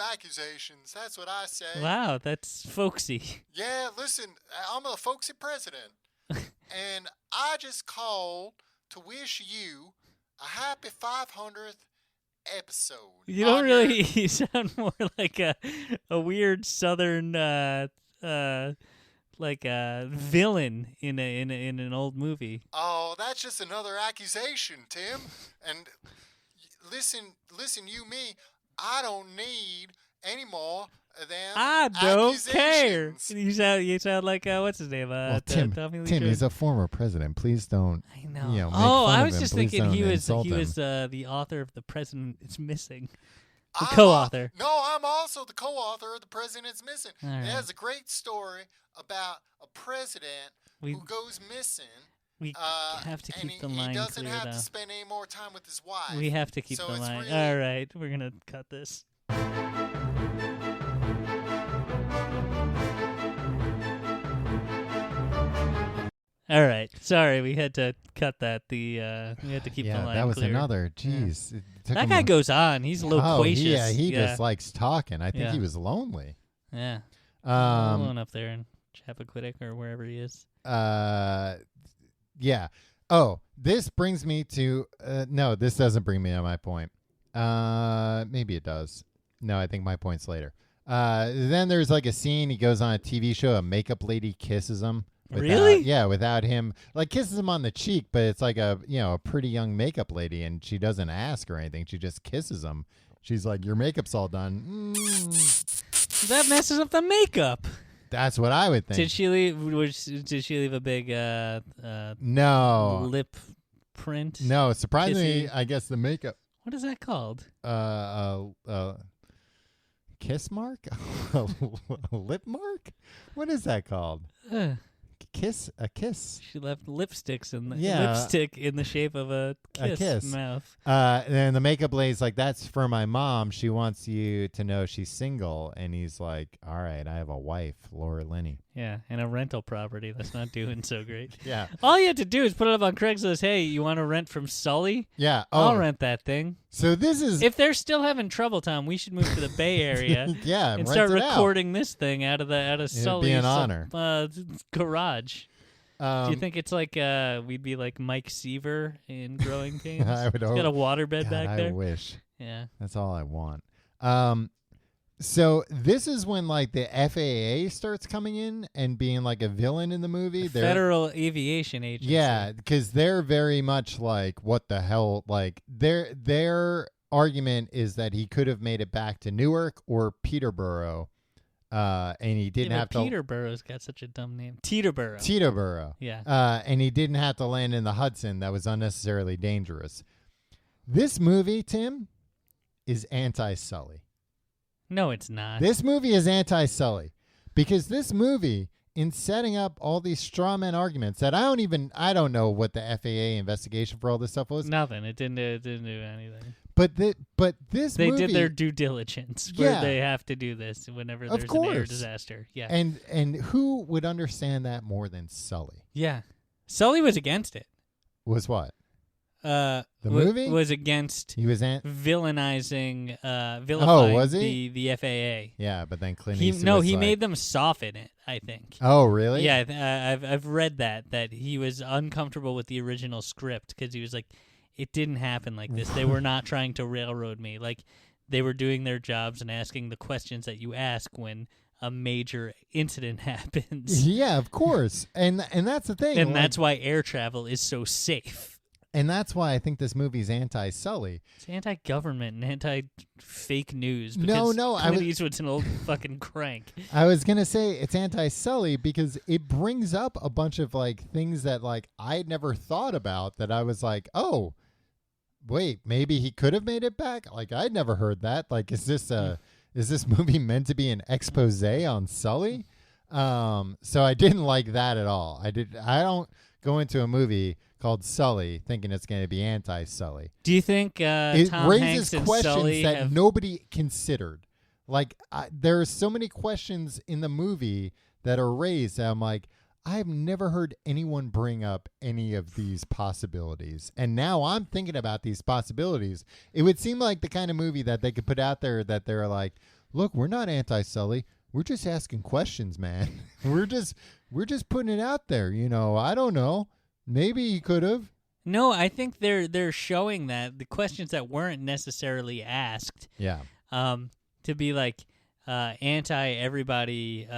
that's what I say. Wow, that's folksy. Yeah, listen, I'm a folksy president, and I just called to wish you a happy 500th episode. You don't really you sound more like a weird southern like a villain in an old movie. Oh, that's just another accusation, Tim. And listen, me. I don't need any more of them. I don't care. You sound like what's his name? Tim. Tommy Lee Tim, Jones. he's a former president. Please don't. I know. Make fun I of was him. just Please thinking don't he was insult him. the author of The President Is Missing. The co-author. No, I'm also the co-author of The President's Missing. All right. It has a great story about a president who goes missing, We have to keep the line clear, he doesn't have though. to spend any more time with his wife. We have to keep so the it's line. really... All right, we're going to cut this. All right. Sorry, we had to cut that. We had to keep the line clear. Yeah, that was another. Jeez. Yeah. That guy goes on. He's loquacious. He just likes talking. I think he was lonely. Yeah. Alone up there in Chappaquiddick or wherever he is. Yeah. Oh, this brings me to no, this doesn't bring me to my point. Maybe it does. No, I think my point's later. Then there's like a scene. He goes on a TV show. A makeup lady kisses him. Really? Yeah, without him, like kisses him on the cheek, but it's like a pretty young makeup lady, and she doesn't ask or anything. She just kisses him. She's like, "Your makeup's all done." That messes up the makeup. That's what I would think. Did she leave? Did she leave a big no lip print? No, surprisingly, kissy? I guess the makeup. What is that called? Kiss mark, a lip mark. What is that called? A kiss. She left lipsticks in the lipstick in the shape of a kiss mouth. And the makeup lady's like, "That's for my mom. She wants you to know she's single." And he's like, "All right, I have a wife, Laura Linney." Yeah, and a rental property that's not doing so great. Yeah. All you have to do is put it up on Craigslist. Hey, you want to rent from Sully? Yeah. I'll rent that thing. So this is... If they're still having trouble, Tom, we should move to the Bay Area and start recording this thing out of Sully's It'd be an honor. Garage. Do you think it's like we'd be like Mike Seaver in Growing Pains? I would hope. He's got a waterbed back there. I wish. Yeah. That's all I want. So this is when like the FAA starts coming in and being like a villain in the movie. Federal Aviation Agency. Yeah, because they're very much like, what the hell? Like their argument is that he could have made it back to Newark or Peterborough, and he didn't have to. Peterborough's got such a dumb name. Teterboro. Yeah. And he didn't have to land in the Hudson. That was unnecessarily dangerous. This movie, Tim, is anti-Sully. No, it's not. This movie is anti-Sully because this movie, in setting up all these straw man arguments that I don't know what the FAA investigation for all this stuff was. Nothing. It didn't do anything. But they did their due diligence where they have to do this whenever there's an air disaster. Yeah. And who would understand that more than Sully? Yeah. Sully was against it. Was what? The movie was against. He was vilifying was he? the FAA. Yeah, but then Clint Eastwood he made them soften it, I think. Oh, really? Yeah, I've read that he was uncomfortable with the original script because he was like, it didn't happen like this. They were not trying to railroad me. Like, they were doing their jobs and asking the questions that you ask when a major incident happens. Yeah, of course. And that's the thing. And that's why air travel is so safe. And that's why I think this movie's anti-Sully. It's anti-government and anti-fake news. No, Clint Eastwood's an old fucking crank. I was going to say it's anti-Sully because it brings up a bunch of like things that like I'd never thought about that I was like, oh, wait, maybe he could have made it back? Like, I'd never heard that. Like, is this movie meant to be an expose on Sully? So I didn't like that at all. I don't go into a movie called Sully thinking it's going to be anti-Sully. Do you think it Tom raises Hanks and questions Sully that nobody considered? Like, there are so many questions in the movie that are raised that I'm like, I've never heard anyone bring up any of these possibilities. And now I'm thinking about these possibilities. It would seem like the kind of movie that they could put out there that they're like, look, we're not anti-Sully. We're just asking questions, man. we're just putting it out there. I don't know. Maybe he could have. No, I think they're showing that the questions that weren't necessarily asked. Yeah. To be like anti-everybody,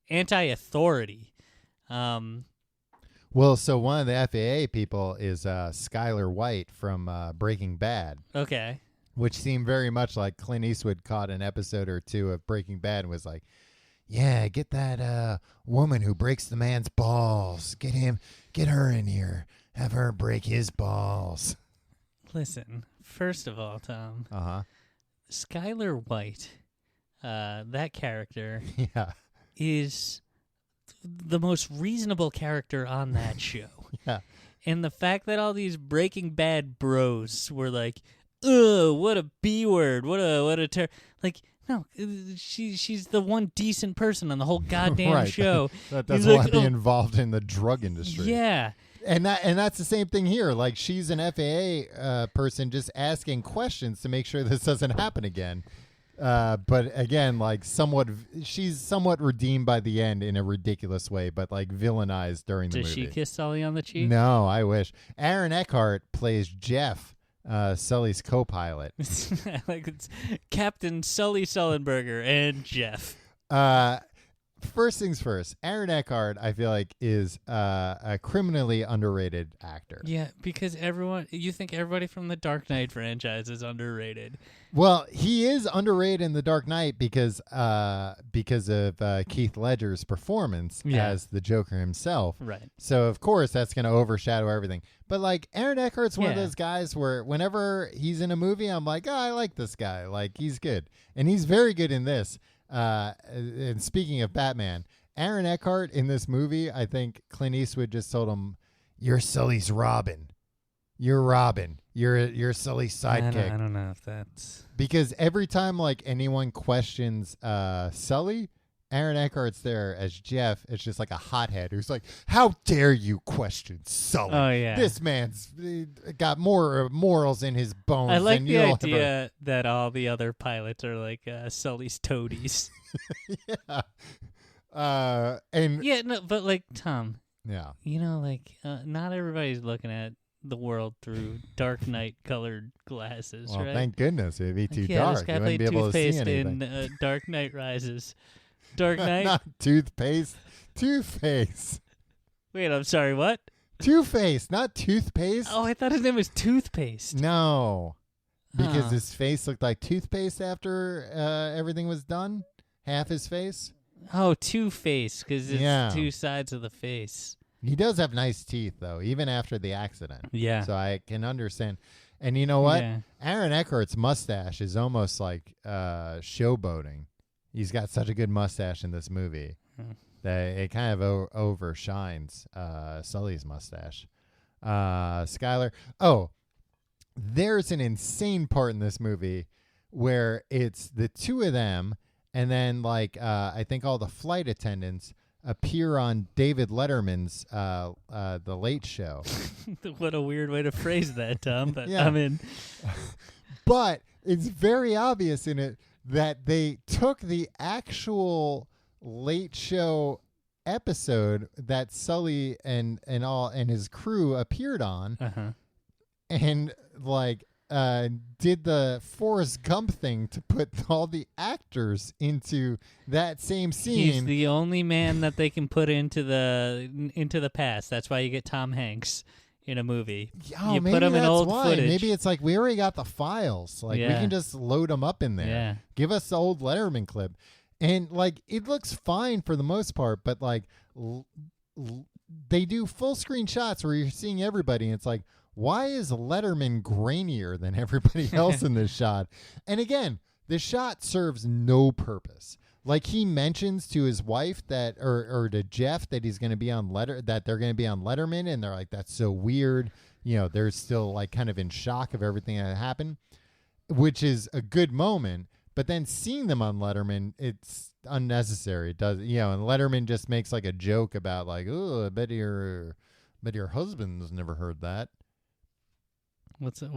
anti-authority. Well, so one of the FAA people is Skylar White from Breaking Bad. Okay. Which seemed very much like Clint Eastwood caught an episode or two of Breaking Bad and was like, yeah, get that woman who breaks the man's balls. Get her in here. Have her break his balls. Listen, first of all, Tom. Uh-huh. Skylar White, that character yeah. is the most reasonable character on that show. Yeah. And the fact that all these Breaking Bad bros were like, ugh, what a B word, what a like, no, she's the one decent person on the whole goddamn right. show. That doesn't want to be involved in the drug industry. Yeah. And that's the same thing here. Like, she's an FAA person just asking questions to make sure this doesn't happen again. But again, like she's somewhat redeemed by the end in a ridiculous way, but like villainized during the movie. Does she kiss Sully on the cheek? No, I wish. Aaron Eckhart plays Jeff, Sully's co-pilot. Like it's Captain Sully Sullenberger and Jeff. First things first, Aaron Eckhart, I feel like, is a criminally underrated actor. Yeah, because you think everybody from the Dark Knight franchise is underrated. Well, he is underrated in The Dark Knight because of Keith Ledger's performance as the Joker himself. Right. So, of course, that's going to overshadow everything. But, like, Aaron Eckhart's one of those guys where whenever he's in a movie, I'm like, oh, I like this guy. Like, he's good. And he's very good in this. And speaking of Batman, Aaron Eckhart in this movie, I think Clint Eastwood just told him, "You're Sully's Robin. You're Robin. You're Sully's sidekick." I don't know if that's because every time like anyone questions Sully, Aaron Eckhart's there as Jeff. It's just like a hothead who's like, "How dare you question Sully? Oh yeah, this man's got more morals in his bones." I like than the you'll idea that all the other pilots are like Sully's toadies. Yeah. And yeah, no, but like Tom. Yeah. You know, like not everybody's looking at the world through Dark Knight colored glasses, well, right? thank goodness it'd be too dark. dark. This guy You wouldn't played be able to see toothpaste anything. in Dark Knight Rises. Dark Knight. Not toothpaste. Two-Face. Wait, I'm sorry. What? Two-Face, not toothpaste. Oh, I thought his name was Toothpaste. No, because Huh. his face looked like toothpaste after everything was done. Half his face. Oh, Two-Face, because it's two sides of the face. He does have nice teeth, though, even after the accident. Yeah. So I can understand. And you know what? Yeah. Aaron Eckhart's mustache is almost like showboating. He's got such a good mustache in this movie that it kind of overshines Sully's mustache. Skylar. Oh, there's an insane part in this movie where it's the two of them, and then like I think all the flight attendants appear on David Letterman's The Late Show. What a weird way to phrase that, Tom. But Yeah. I mean, but it's very obvious in it that they took the actual Late Show episode that Sully and his crew appeared on, and like did the Forrest Gump thing to put all the actors into that same scene. he's the only man that they can put into the past. That's why you get Tom Hanks in a movie. Oh, you maybe put him in that's old why. footage. Maybe it's like we already got the files. Like we Yeah. can just load them up in there. Yeah. Give us the old Letterman clip, and like it looks fine for the most part. But like they do full screen shots where you're seeing everybody, and it's like, why is Letterman grainier than everybody else in this shot? And again, the shot serves no purpose. Like he mentions to his wife that, or to Jeff that he's going to be on that they're going to be on Letterman, and they're like, that's so weird. You know, they're still like kind of in shock of everything that happened, which is a good moment. But then seeing them on Letterman, it's unnecessary. It does, and Letterman just makes like a joke about like, oh, I bet your husband's never heard that. What's I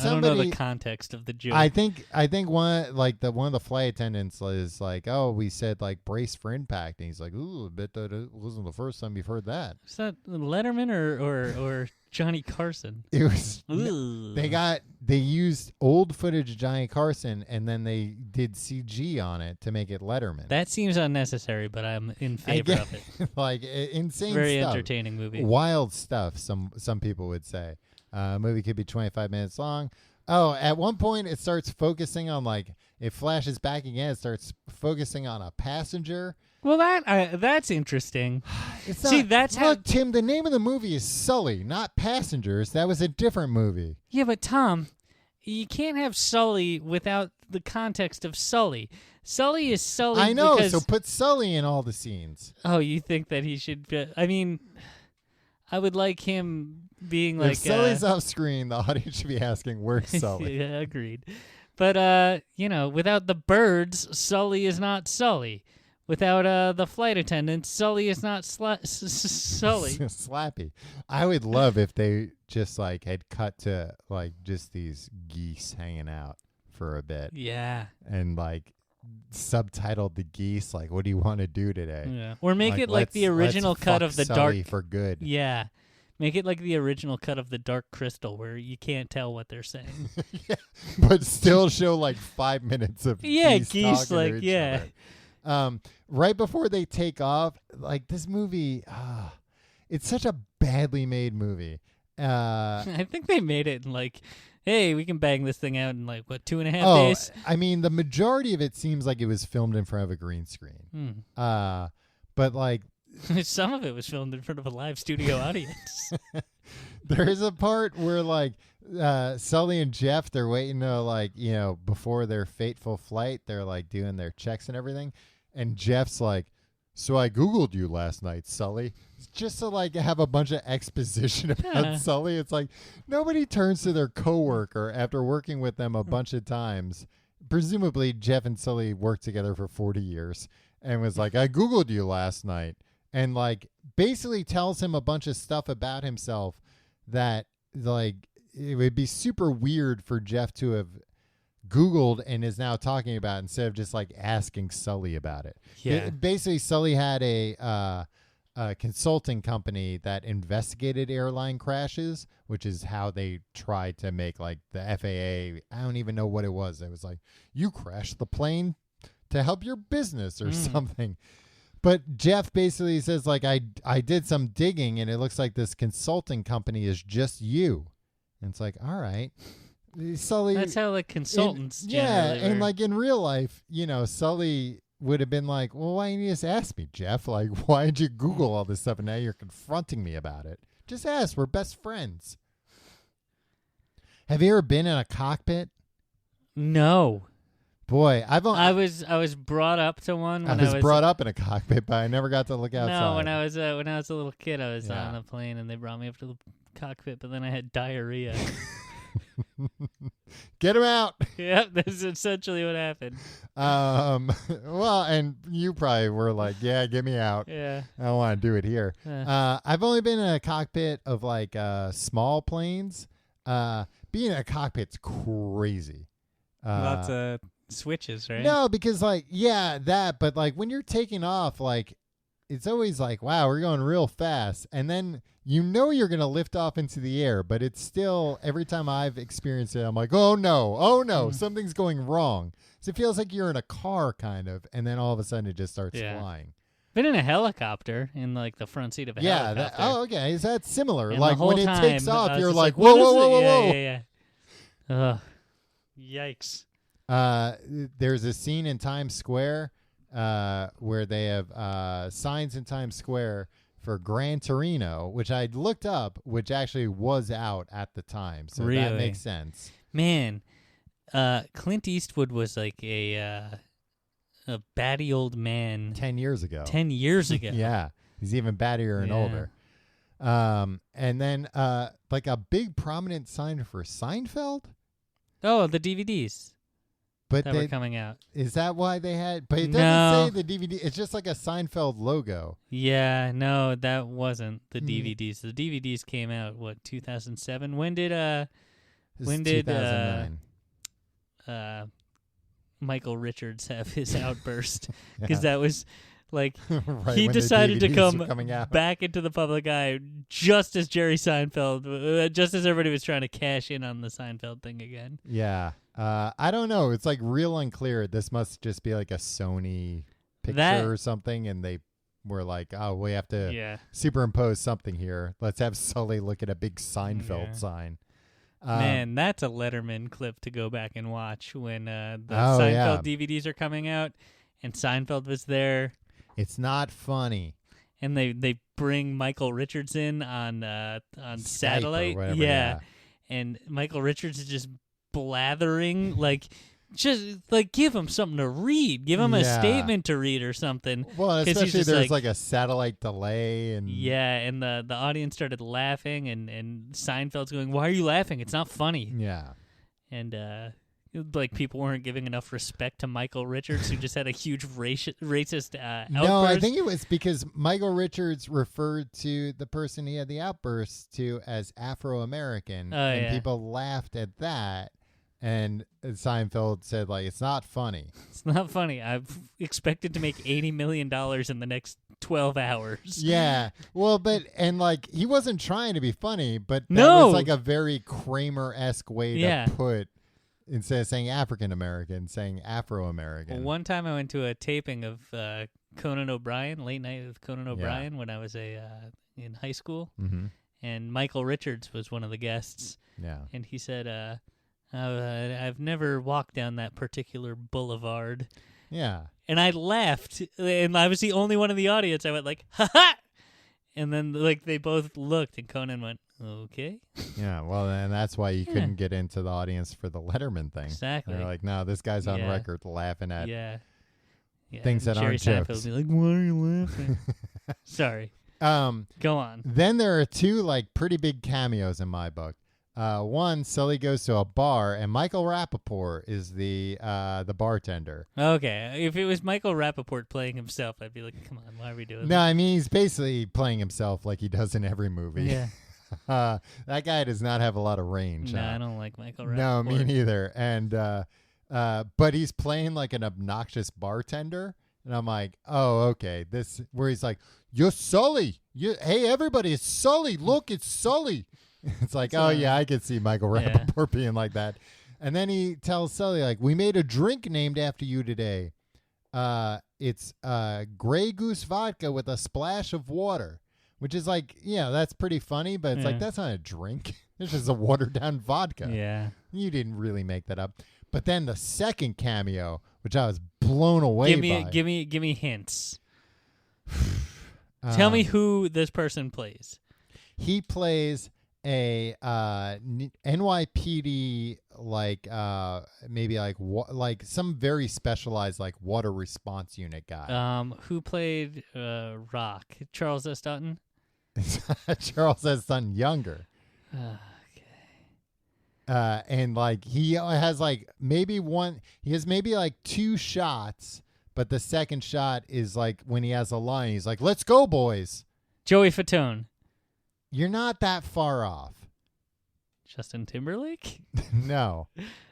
don't know the context of the joke. I think one of the flight attendants is like, oh, we said like brace for impact, and he's like, ooh, I bet that it wasn't the first time you've heard that. Is that Letterman or Johnny Carson? It was. Ooh. They used old footage of Johnny Carson, and then they did CG on it to make it Letterman. That seems unnecessary, but I'm in favor of it. Like insane, Very stuff. entertaining movie. Wild stuff. Some people would say. Movie could be 25 minutes long. Oh, at one point it starts focusing on like it flashes back again. It starts focusing on a passenger. Well, that's interesting. Look, Tim, the name of the movie is Sully, not Passengers. That was a different movie. Yeah, but Tom, you can't have Sully without the context of Sully. Sully is Sully. I know, because, so put Sully in all the scenes. Oh, you think that he should? I mean, I would like him being like. If Sully's off screen, the audience should be asking, "Where's Sully?" Yeah, agreed. But without the birds, Sully is not Sully. Without the flight attendants, Sully is not Sully. Slappy. I would love if they just like had cut to like just these geese hanging out for a bit. Yeah. And like subtitled the geese like, "What do you want to do today?" Yeah. Or make it like the original cut of the Sully dark for good. Yeah. Make it like the original cut of the Dark Crystal where you can't tell what they're saying. Yeah, but still show like 5 minutes of geese talking like to each other. Right before they take off, like this movie, it's such a badly made movie. I think they made it in like, hey, we can bang this thing out in like, what, 2.5 days? I mean, the majority of it seems like it was filmed in front of a green screen. But like, some of it was filmed in front of a live studio audience. There is a part where like Sully and Jeff, they're waiting to like, before their fateful flight, they're like doing their checks and everything. And Jeff's like, "So I Googled you last night, Sully." Just to like have a bunch of exposition about Sully. It's like nobody turns to their coworker after working with them a bunch of times. Presumably Jeff and Sully worked together for 40 years and was like, "I Googled you last night." And like basically tells him a bunch of stuff about himself that like it would be super weird for Jeff to have Googled and is now talking about instead of just like asking Sully about it. Yeah. Basically, Sully had a consulting company that investigated airline crashes, which is how they tried to make like the FAA. I don't even know what it was. It was like, you crashed the plane to help your business or something. But Jeff basically says, like, I did some digging, and it looks like this consulting company is just you. And it's like, all right. Sully. That's how, like, consultants generally and, like, in real life, Sully would have been like, well, why didn't you just ask me, Jeff? Like, why did you Google all this stuff, and now you're confronting me about it? Just ask. We're best friends. Have you ever been in a cockpit? No. Boy, I was brought up to one. When I was brought up in a cockpit, but I never got to look outside. No, when I was a little kid, I was on a plane and they brought me up to the cockpit, but then I had diarrhea. Get him out. Yep, that's essentially what happened. Well, and you probably were like, yeah, get me out. Yeah, I don't want to do it here. I've only been in a cockpit of like small planes. Being in a cockpit's crazy. Lots of switches, right? No, because like, yeah, that, but like when you're taking off, like it's always like, wow, we're going real fast. And then you're going to lift off into the air, but it's still, every time I've experienced it, I'm like, oh no, something's going wrong. So it feels like you're in a car kind of, and then all of a sudden it just starts flying. Been in a helicopter in like the front seat of a helicopter. Okay. Is that similar? And like when it time, takes off, you're like, whoa. Yeah. Yikes. There's a scene in Times Square where they have signs in Times Square for Gran Torino, which I looked up, which actually was out at the time. So really? That makes sense. Man, Clint Eastwood was like a batty old man 10 years ago. 10 years ago. Yeah. He's even battier and older. And then like a big prominent sign for Seinfeld. Oh, the DVDs. But that were coming out. Is that why they had? But it doesn't say the DVD. It's just like a Seinfeld logo. Yeah, no, that wasn't the DVDs. The DVDs came out 2007. When did 2009. Michael Richards have his outburst? Because that was like right, he decided to come out. back into the public eye just as Jerry Seinfeld, just as everybody was trying to cash in on the Seinfeld thing again. Yeah. I don't know. It's like real unclear. This must just be like a Sony picture or something, and they were like, oh, we have to superimpose something here. Let's have Sully look at a big Seinfeld sign. Man, that's a Letterman clip to go back and watch when the Seinfeld DVDs are coming out, and Seinfeld was there. It's not funny. And they bring Michael Richards in on Skype satellite. Or whatever, yeah. And Michael Richards is just blathering, like just like give him something to read. Give him a statement to read or something. Well, especially there's like a satellite delay and and the audience started laughing and Seinfeld's going, "Why are you laughing? It's not funny." Yeah. And like people weren't giving enough respect to Michael Richards, who just had a huge racist outburst. No, I think it was because Michael Richards referred to the person he had the outburst to as Afro-American, and people laughed at that. And Seinfeld said, like, it's not funny. It's not funny. I've expected to make $80 million in the next 12 hours. Yeah. Well, like, he wasn't trying to be funny, but that was like a very Kramer-esque way to put, instead of saying African-American, saying Afro-American. Well, one time I went to a taping of Conan O'Brien, Late Night with Conan O'Brien, when I was in high school. Mm-hmm. And Michael Richards was one of the guests. Yeah. And he said, I've never walked down that particular boulevard. Yeah. And I laughed, and I was the only one in the audience. I went like, ha ha! And then like they both looked, and Conan went, okay. Yeah, well, and that's why you couldn't get into the audience for the Letterman thing. Exactly. They're like, no, this guy's on record laughing at things and that Jerry aren't Seinfeld jokes. would be like, why are you laughing? Sorry. Go on. Then there are two like pretty big cameos in my book. One, Sully goes to a bar, and Michael Rappaport is the bartender. Okay, if it was Michael Rappaport playing himself, I'd be like, come on, why are we doing No, that? I mean, he's basically playing himself like he does in every movie. Yeah. That guy does not have a lot of range. No, I don't like Michael Rappaport. No, me neither. And but he's playing like an obnoxious bartender, and I'm like, oh, okay. This where he's like, you're Sully. Hey, everybody, it's Sully. Look, it's Sully. It's like, oh, yeah, I could see Michael Rappaport being like that. And then he tells Sully, like, we made a drink named after you today. It's Grey Goose vodka with a splash of water, which is like, that's pretty funny, but it's like, that's not a drink. It's just a watered-down vodka. Yeah. You didn't really make that up. But then the second cameo, which I was blown away by. Give me hints. Tell me who this person plays. He plays a NYPD like maybe like some very specialized like water response unit guy. Who played Rock? Charles S. Dutton? Charles S. Dutton younger. Okay. And like he has like maybe like two shots, but the second shot is like when he has a line, he's like, "Let's go, boys." Joey Fatone. You're not that far off. Justin Timberlake? No.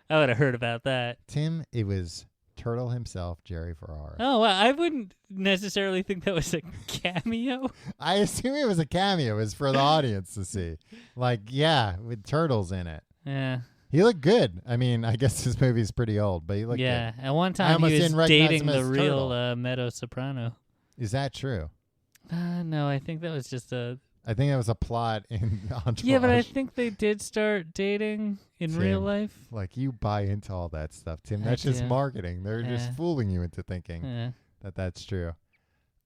I would have heard about that. Tim, it was Turtle himself, Jerry Ferrara. Oh, well, I wouldn't necessarily think that was a cameo. I assume it was a cameo. It was for the audience to see. Like, with turtles in it. Yeah. He looked good. I mean, I guess this movie's pretty old, but he looked good. At one time he was dating the real Meadow Soprano. Is that true? No, I think that was just I think that was a plot in Entourage. Yeah, but I think they did start dating in real life. Like, you buy into all that stuff, Tim. That's just marketing. They're just fooling you into thinking that that's true.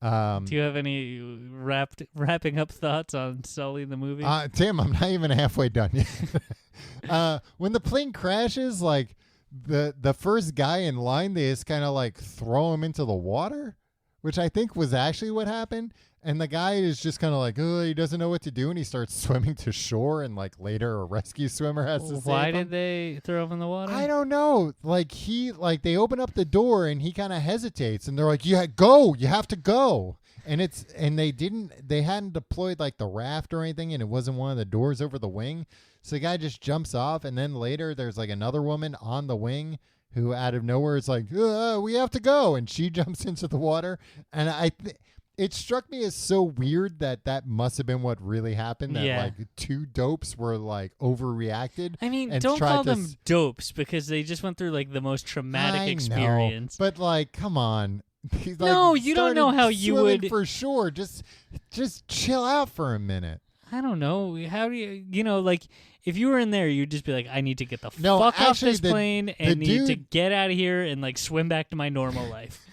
Do you have any wrapping up thoughts on Sully the movie? Tim, I'm not even halfway done yet. When the plane crashes, like the first guy in line, they just kind of like throw him into the water, which I think was actually what happened. And the guy is just kind of like, oh, he doesn't know what to do, and he starts swimming to shore, and like later a rescue swimmer has to save him. Why did they throw him in the water? I don't know. Like they open up the door and he kind of hesitates, and they're like, "Yeah, go! You have to go!" And they hadn't deployed like the raft or anything, and it wasn't one of the doors over the wing, so the guy just jumps off, and then later there's like another woman on the wing who out of nowhere is like, "We have to go," and she jumps into the water, and it struck me as so weird that must have been what really happened. That like two dopes were like overreacted. I mean, don't call them dopes because they just went through like the most traumatic experience. But like, come on. No, you don't know how you would for sure. Just chill out for a minute. I don't know. How do you like, if you were in there, you'd just be like, I need to get the No, fuck off actually, this plane and need to get out of here and like swim back to my normal life.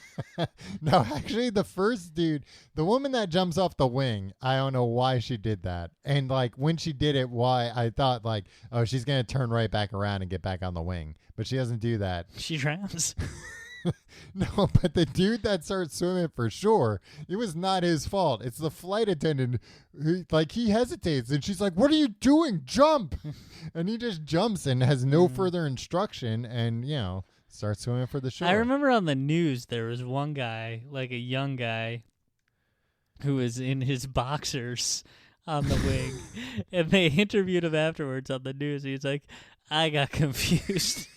No, actually, the first dude, the woman that jumps off the wing, I don't know why she did that. And like when she did it, why I thought like, oh, she's going to turn right back around and get back on the wing. But she doesn't do that. She drowns. No, but the dude that starts swimming for sure, it was not his fault. It's the flight attendant. He hesitates and she's like, what are you doing? Jump. And he just jumps and has no further instruction and, starts swimming for the shore. I remember on the news there was one guy, like a young guy, who was in his boxers on the wing. And they interviewed him afterwards on the news. He's like, I got confused.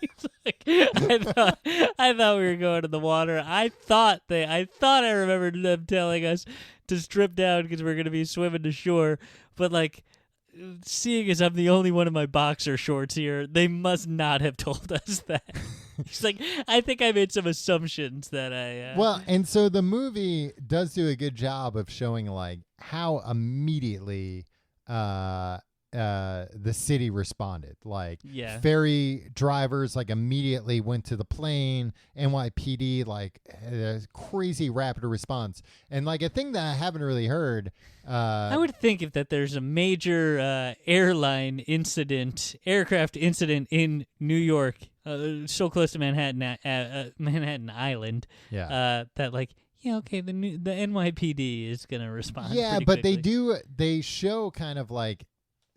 He's like, I thought we were going to the water. I thought I remembered them telling us to strip down because we're going to be swimming to shore. But like, seeing as I'm the only one in my boxer shorts here, they must not have told us that. He's like, I think I made some assumptions that I. Well, and so the movie does do a good job of showing like how immediately the city responded. Like ferry drivers like immediately went to the plane. NYPD like a crazy rapid response. And like a thing that I haven't really heard. I would think if that there's a major aircraft incident in New York, so close to Manhattan Island, that like. Yeah, okay, the NYPD is going to respond. Yeah, but quickly. they show kind of like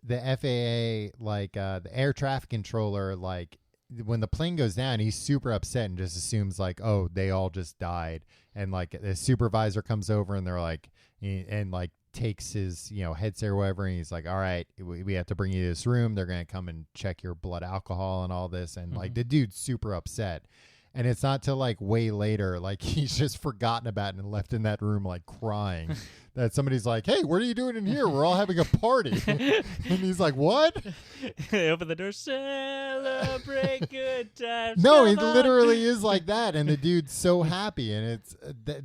the FAA, like the air traffic controller, like when the plane goes down, he's super upset and just assumes like, oh, they all just died. And like the supervisor comes over and they're like, and like takes his, headset or whatever. And he's like, all right, we have to bring you to this room. They're going to come and check your blood alcohol and all this. And like the dude's super upset. And it's not till like way later, like he's just forgotten about it and left in that room like crying that somebody's like, hey, what are you doing in here? We're all having a party. And he's like, what? They open the door, celebrate good times. No, it literally is like that. And the dude's so happy and it's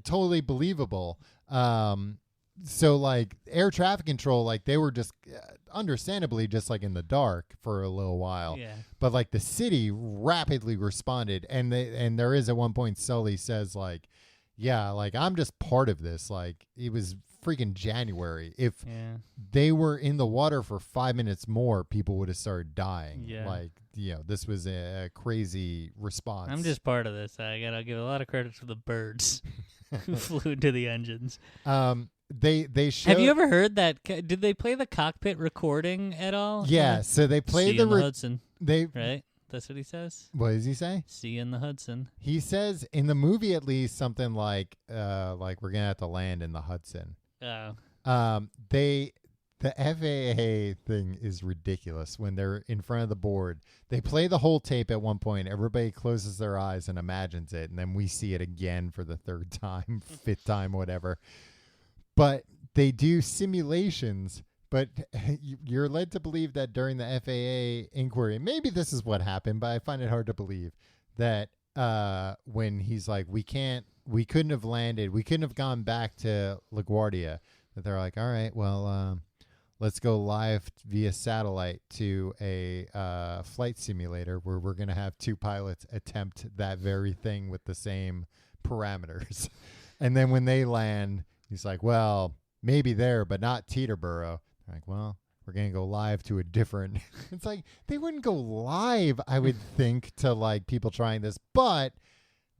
totally believable. So like air traffic control, like they were just understandably just like in the dark for a little while. Yeah. But like the city rapidly responded, and there is at one point Sully says like, yeah, like I'm just part of this. Like it was freaking January. If they were in the water for 5 minutes more, people would have started dying. Yeah. Like, this was a crazy response. I'm just part of this. I gotta give a lot of credit to the birds who flew into the engines. They show. Have you ever heard that? Did they play the cockpit recording at all? Yeah, so they played the Hudson. Right? That's what he says. What does he say? See you in the Hudson. He says in the movie at least something like we're gonna have to land in the Hudson. Oh. The FAA thing is ridiculous when they're in front of the board. They play the whole tape at one point. Everybody closes their eyes and imagines it, and then we see it again for the third time, fifth time, whatever. But they do simulations, but you're led to believe that during the FAA inquiry, maybe this is what happened, but I find it hard to believe that when he's like, we couldn't have landed, we couldn't have gone back to LaGuardia, that they're like, all right, well, let's go live via satellite to a flight simulator where we're going to have two pilots attempt that very thing with the same parameters. And then when they land, he's like, well, maybe there, but not Teterboro. They're like, well, we're going to go live to a different. It's like, they wouldn't go live, I would think, to like people trying this. But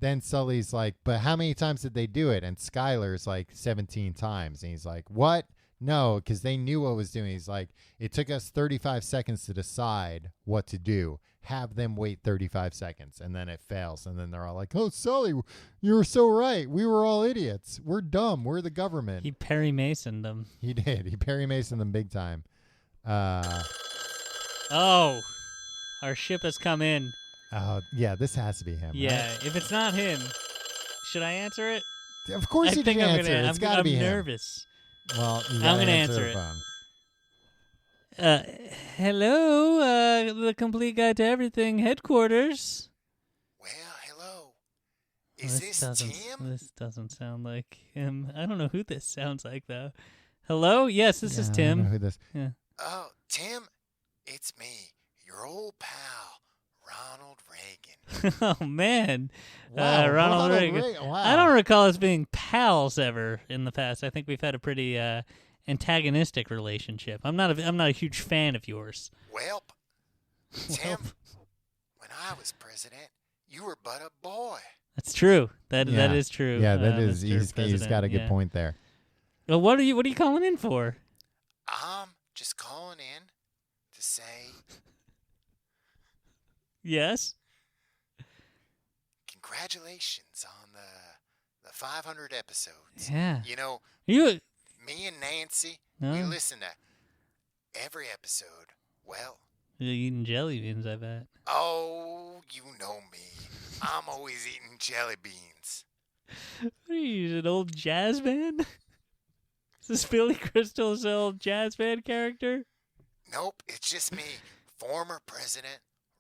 then Sully's like, but how many times did they do it? And Skylar's like 17 times. And he's like, what? No, because they knew what was doing. He's like, it took us 35 seconds to decide what to do. Have them wait 35 seconds, and then it fails. And then they're all like, oh, Sully, you were so right. We were all idiots. We're dumb. We're the government. He Perry Masoned them. He did. He Perry Masoned them big time. Oh, our ship has come in. Yeah, this has to be him. Yeah, right? If it's not him, should I answer it? Of course you can answer it. It's got to be him. I'm nervous. Well, I'm going to answer it. Hello, the Complete Guide to Everything headquarters. Well, hello. Is this Tim? This doesn't sound like him. I don't know who this sounds like, though. Hello? Yes, this is I Tim. don't know who this. Yeah. Oh, Tim, it's me, your old pal, Ronald Reagan. Oh, man. Wow, Ronald Reagan. Wow. I don't recall us being pals ever in the past. I think we've had a pretty antagonistic relationship. I'm not a huge fan of yours. Welp, Tim, when I was president, you were but a boy. That's true. That is true. Yeah, that is. Mr. He's got a good yeah. point there. Well, what are you calling in for? I'm just calling in to say Yes. congratulations on the 500 episodes. Yeah. You know, You. me and Nancy, No. we listen to every episode. Well, You're eating jelly beans, I bet. oh, you know me. I'm always eating jelly beans. What are you, an old jazz band? Is this Billy Crystal's old jazz band character? Nope, it's just me, former President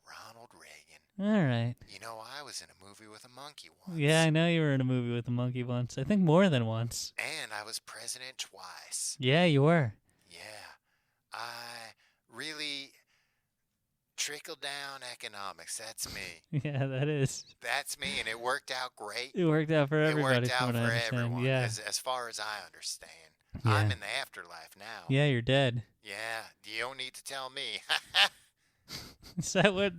Ronald Reagan. All right. You know, I was in a movie with a monkey once. Yeah, I know you were in a movie with a monkey once. I think more than once. And I was president twice. Yeah, you were. Yeah. I really trickled down economics. That's me. Yeah, that is. That's me, and it worked out great. It worked out for It everybody. worked out from what I for understand. everyone, Yeah. as far as I understand. Yeah. I'm in the afterlife now. Yeah, you're dead. Yeah, you don't need to tell me. Is that what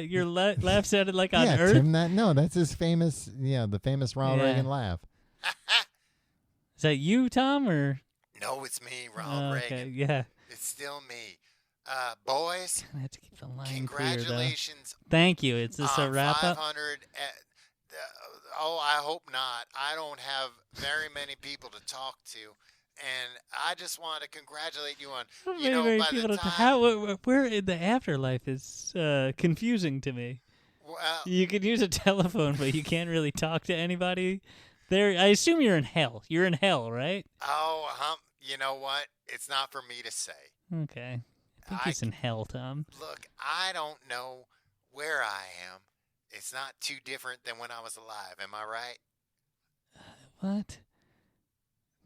your laugh sounded like on yeah, Earth? Tim. That's his famous. The famous Ronald Yeah. Reagan laugh. Is that you, Tom, or? No, it's me, Ronald Okay, Reagan. yeah. It's still me. Boys, I have to keep the line clear, congratulations though. Thank you. Is this a on wrap up? 500. I hope not. I don't have very many people to talk to. And I just want to congratulate you on, you know, by the time... Where in the afterlife is confusing to me. Well, You could use a telephone, but you can't really talk to anybody. There, I assume you're in hell. You're in hell, right? you know what? It's not for me to say. Okay. I think he's in hell, Tom. Look, I don't know where I am. It's not too different than when I was alive. Am I right? What?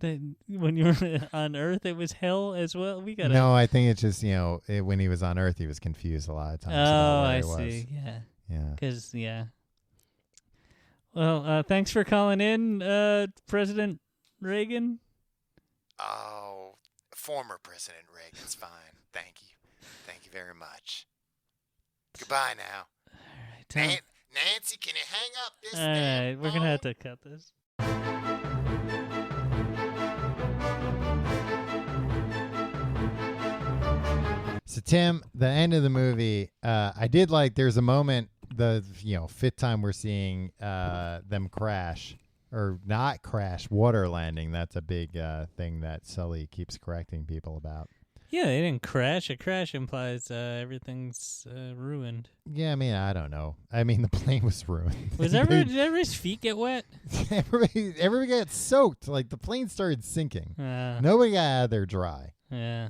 When you were on Earth, it was hell as well? We gotta... No, I think it's just when he was on Earth, he was confused a lot of times. Oh, about where I he was. see. Yeah. Yeah. Because, yeah. Well, thanks for calling in, President Reagan. Oh, former President Reagan's fine. Thank you. Thank you very much. Goodbye now. All right, Tom. Nancy, can you hang up this All right, we're going to have to cut this. So Tim, the end of the movie, I did like. There's a moment, the fifth time we're seeing them crash or not crash, water landing. That's a big thing that Sully keeps correcting people about. Yeah, they didn't crash. A crash implies everything's ruined. Yeah, I mean, I don't know. I mean, the plane was ruined. Did everybody's feet get wet? Everybody got soaked. Like the plane started sinking. Nobody got out of there dry. Yeah.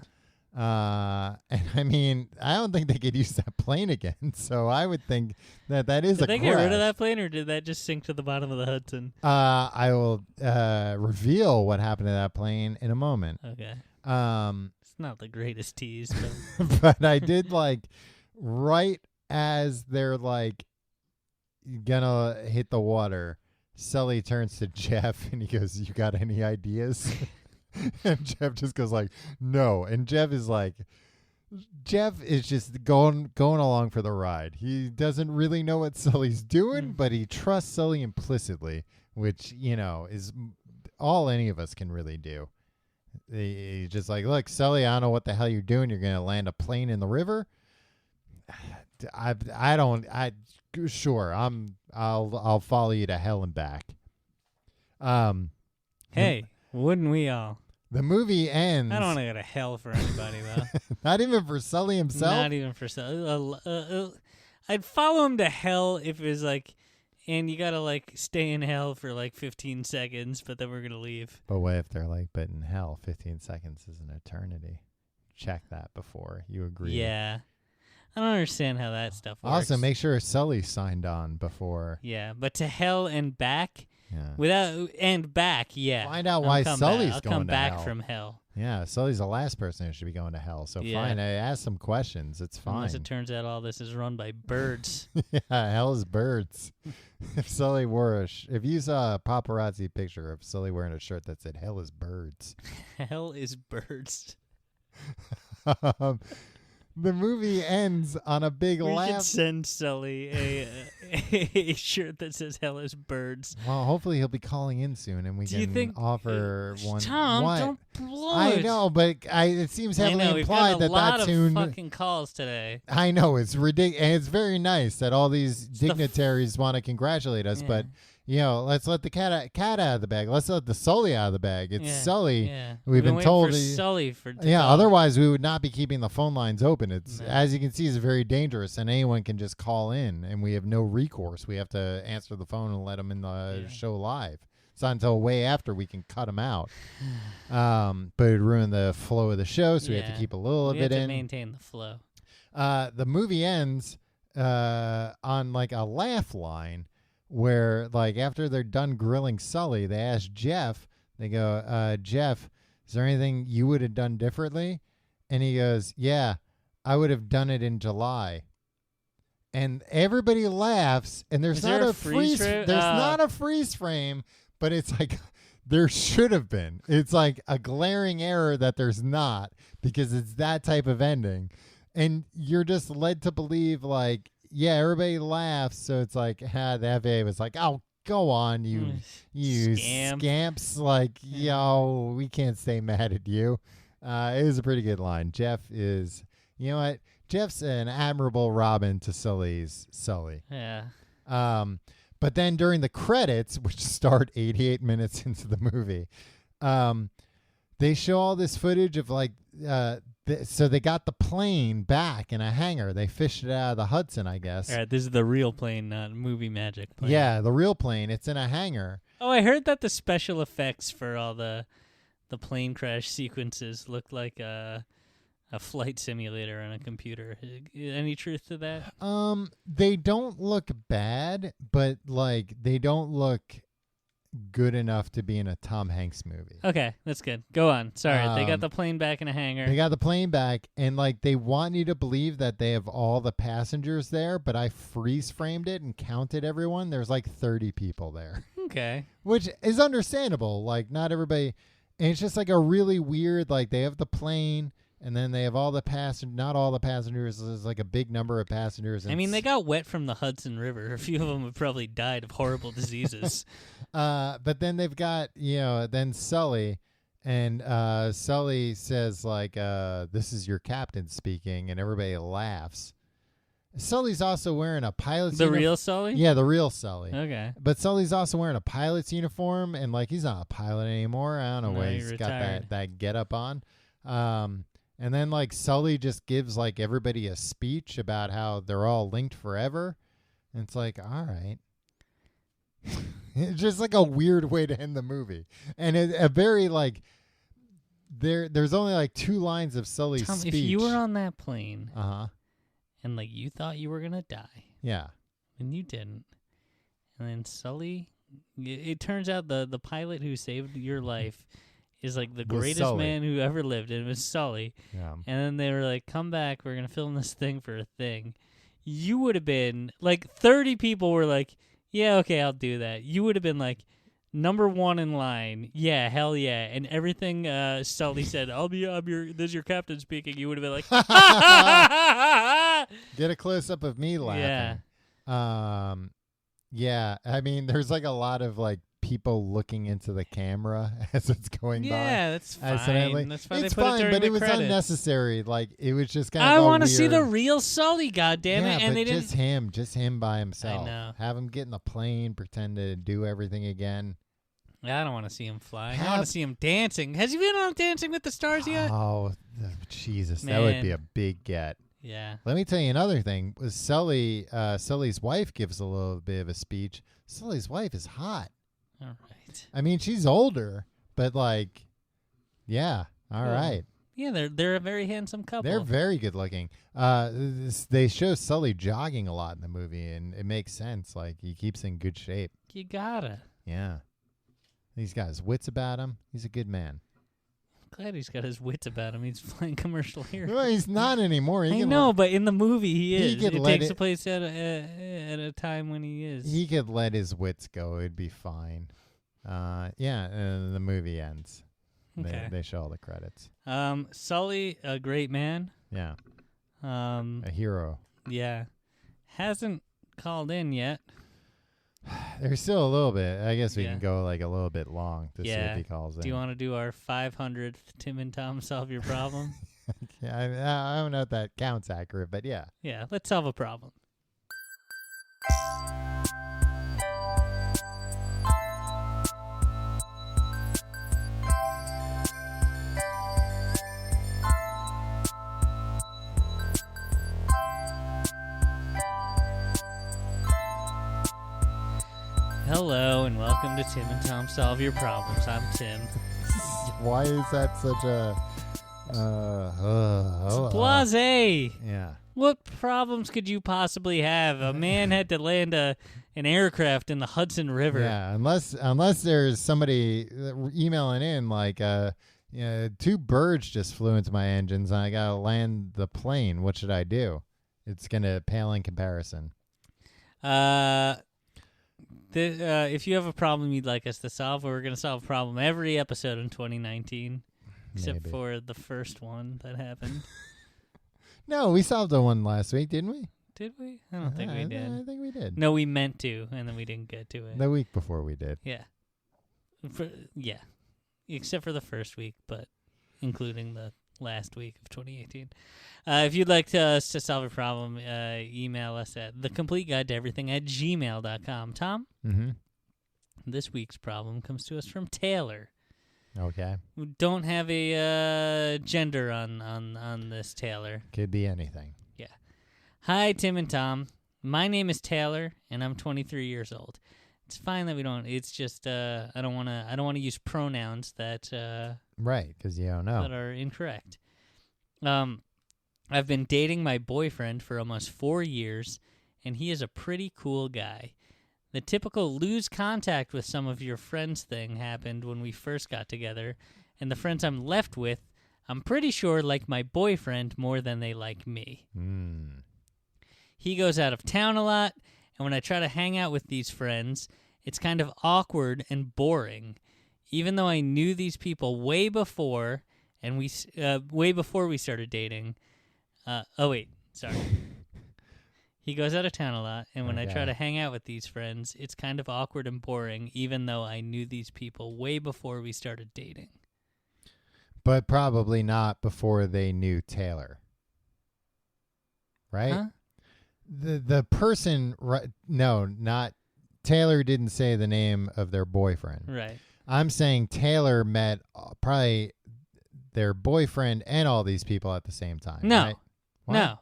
And I mean, I don't think they could use that plane again. So I would think that is Did a they crash. get rid of that plane, or did that just sink to the bottom of the Hudson? I will reveal what happened to that plane in a moment. Okay. It's not the greatest tease, but I did like right as they're like gonna hit the water, Sully turns to Jeff and he goes, "You got any ideas?" And Jeff just goes like, "No." And Jeff is just going along for the ride. He doesn't really know what Sully's doing, but he trusts Sully implicitly, which, is all any of us can really do. He's just like, "Look, Sully, I don't know what the hell you're doing. You're going to land a plane in the river." Sure, I'll follow you to hell and back. Hey, wouldn't we all? The movie ends. I don't want to go to hell for anybody, though. Not even for Sully himself? Not even for Sully. I'd follow him to hell if it was like, and you got to stay in hell for 15 seconds, but then we're going to leave. But what if they're but in hell, 15 seconds is an eternity? Check that before you agree. Yeah. I don't understand how that stuff works. Also, make sure Sully signed on before. Yeah, but to hell and back, And back, yeah. Find out why Sully's going to hell. I'll come back from hell. Yeah, Sully's the last person who should be going to hell. So fine, I ask some questions. It's fine. Unless it turns out all this is run by birds. Yeah, hell is birds. If Sully wore if you saw a paparazzi picture of Sully wearing a shirt that said "Hell is birds," hell is birds. The movie ends on a big laugh. We should send Sully a shirt that says "Hell is birds." Well, hopefully he'll be calling in soon, and we can offer one. Tom, what? Don't blow I it. know, but it seems heavily implied that that's soon. Fucking calls today. I know it's ridiculous, and it's very nice that all these dignitaries want to congratulate us, but. Let's let the cat out of the bag. Let's let the Sully out of the bag. It's Sully. Yeah. We've been told. For Sully for otherwise we would not be keeping the phone lines open. It's as you can see, it's very dangerous, and anyone can just call in, and we have no recourse. We have to answer the phone and let them in the show live. It's not until way after we can cut them out. But it would ruin the flow of the show, so we have to keep a little of it in. We have to maintain the flow. The movie ends on like a laugh line. Where, like, after they're done grilling Sully, they ask Jeff, they go, Jeff, is there anything you would have done differently? And he goes, yeah, I would have done it in July. And everybody laughs, and there's not a freeze frame. There's not a freeze frame, but it's like there should have been. It's like a glaring error that there's not, because it's that type of ending. And you're just led to believe, like, yeah, everybody laughs, so it's like, the FAA was like, oh, go on, you scamps. Like, yo, we can't stay mad at you. It was a pretty good line. Jeff is, you know what? Jeff's an admirable Robin to Sully's Sully. Yeah. But then during the credits, which start 88 minutes into the movie, they show all this footage of, like, so they got the plane back in a hangar. They fished it out of the Hudson, I guess. All right, this is the real plane, not movie magic plane. Yeah, the real plane. It's in a hangar. Oh, I heard that the special effects for all the plane crash sequences looked like a flight simulator on a computer. Any truth to that? They don't look bad, but like they don't look good enough to be in a Tom Hanks movie. Okay, that's good. Go on. Sorry, they got the plane back in a hangar. They got the plane back, and like they want you to believe that they have all the passengers there, but I freeze framed it and counted everyone. There's like 30 people there. Okay. Which is understandable. Like not everybody, and it's just like a really weird, like they have the plane, and then they have all the passengers, not all the passengers, there's like a big number of passengers. I mean, they got wet from the Hudson River. A few of them have probably died of horrible diseases. But then they've got, then Sully, and Sully says, like, this is your captain speaking, and everybody laughs. Sully's also wearing a pilot's uniform. The real Sully? Yeah, the real Sully. Okay. But Sully's also wearing a pilot's uniform, and, like, he's not a pilot anymore. I don't know why he's got that get-up on. And then, like, Sully just gives, like, everybody a speech about how they're all linked forever. And it's like, all right. It's just, like, a weird way to end the movie. And a very, like, there's only, like, 2 lines of Sully's speech. If you were on that plane and, like, you thought you were going to die. Yeah. And you didn't. And then Sully, it turns out the pilot who saved your life is like the greatest man who ever lived, and it was Sully. Yeah. And then they were like, come back, we're going to film this thing for a thing. You would have been, like, 30 people were like, yeah, okay, I'll do that. You would have been like, number 1 in line, yeah, hell yeah. And everything Sully said, this is your captain speaking, you would have been like, get a close-up of me laughing. Yeah. Yeah, I mean, there's like a lot of like people looking into the camera as it's going by. Yeah, that's fine. That's why it's they put fine, it during but the it was credits. unnecessary. Like it was just kind of. I want to see the real Sully, goddammit! Yeah, and but they didn't. just him by himself. I know. Have him get in the plane, pretend to do everything again. I don't want to see him fly. I want to see him dancing. Has he been on Dancing with the Stars yet? Oh, Jesus, Man. that would be a big get. Yeah. Let me tell you another thing. Was Sully's wife gives a little bit of a speech. Sully's wife is hot. All right. I mean, she's older, but like, yeah, all right. Yeah, they're a very handsome couple. They're very good looking. They show Sully jogging a lot in the movie, and it makes sense. Like he keeps in good shape. You gotta. Yeah. He's got his wits about him. He's a good man. Glad he's got his wits about him. He's flying commercial here. Well, he's not anymore. I know, but in the movie he is. It takes place at a time when he is. He could let his wits go. It'd be fine. The movie ends. Okay. They show all the credits. Sully, a great man. Yeah. A hero. Yeah. Hasn't called in yet. There's still a little bit. I guess we can go like a little bit long to see if he calls in. Do you want to do our 500th Tim and Tom Solve Your Problem? I don't know if that counts accurate, but yeah. Yeah, let's solve a problem. Hello and welcome to Tim and Tom Solve Your Problems. I'm Tim. Why is that such a blasé? Yeah. What problems could you possibly have? A man had to land an aircraft in the Hudson River. Yeah, unless there's somebody emailing in like 2 birds just flew into my engines and I gotta land the plane. What should I do? It's gonna pale in comparison. If you have a problem you'd like us to solve, we're going to solve a problem every episode in 2019, except for the first one that happened. No, we solved the one last week, didn't we? Did we? I don't think we did. I think we did. No, we meant to, and then we didn't get to it. The week before we did. Yeah. Except for the first week, but including the last week of 2018. If you'd like us to solve a problem, email us at thecompleteguidetoeverything@gmail.com. Tom? Mm-hmm. This week's problem comes to us from Taylor. Okay. We don't have a gender on this Taylor. Could be anything. Yeah. Hi, Tim and Tom. My name is Taylor, and I'm 23 years old. It's fine that we don't. It's just I don't want to use pronouns that right, because you don't know that are incorrect. I've been dating my boyfriend for almost 4 years, and he is a pretty cool guy. The typical lose contact with some of your friends thing happened when we first got together, and the friends I'm left with, I'm pretty sure like my boyfriend more than they like me. He goes out of town a lot, and when I try to hang out with these friends, it's kind of awkward and boring. Even though I knew these people way before we started dating. He goes out of town a lot, and when I try to hang out with these friends, it's kind of awkward and boring, even though I knew these people way before we started dating. But probably not before they knew Taylor. Right? Huh? The person, no, not Taylor didn't say the name of their boyfriend. Right. I'm saying Taylor met probably their boyfriend and all these people at the same time. No. Right? No.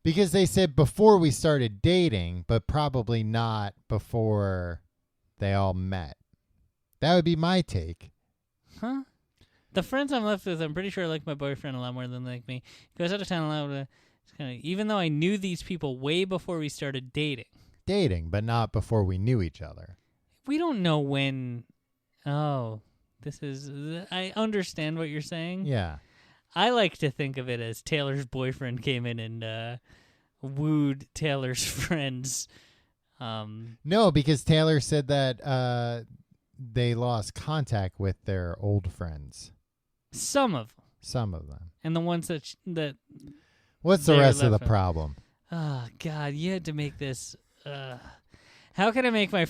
Because they said before we started dating, but probably not before they all met. That would be my take. Huh? The friends I'm left with, I'm pretty sure like my boyfriend a lot more than they like me. He goes out of town a lot. Even though I knew these people way before we started dating. Dating, but not before we knew each other. We don't know when. Oh, I understand what you're saying. Yeah. I like to think of it as Taylor's boyfriend came in and wooed Taylor's friends. No, because Taylor said that they lost contact with their old friends. Some of them. And the ones that What's the rest of the problem? Oh, God, you had to make this. How can I make my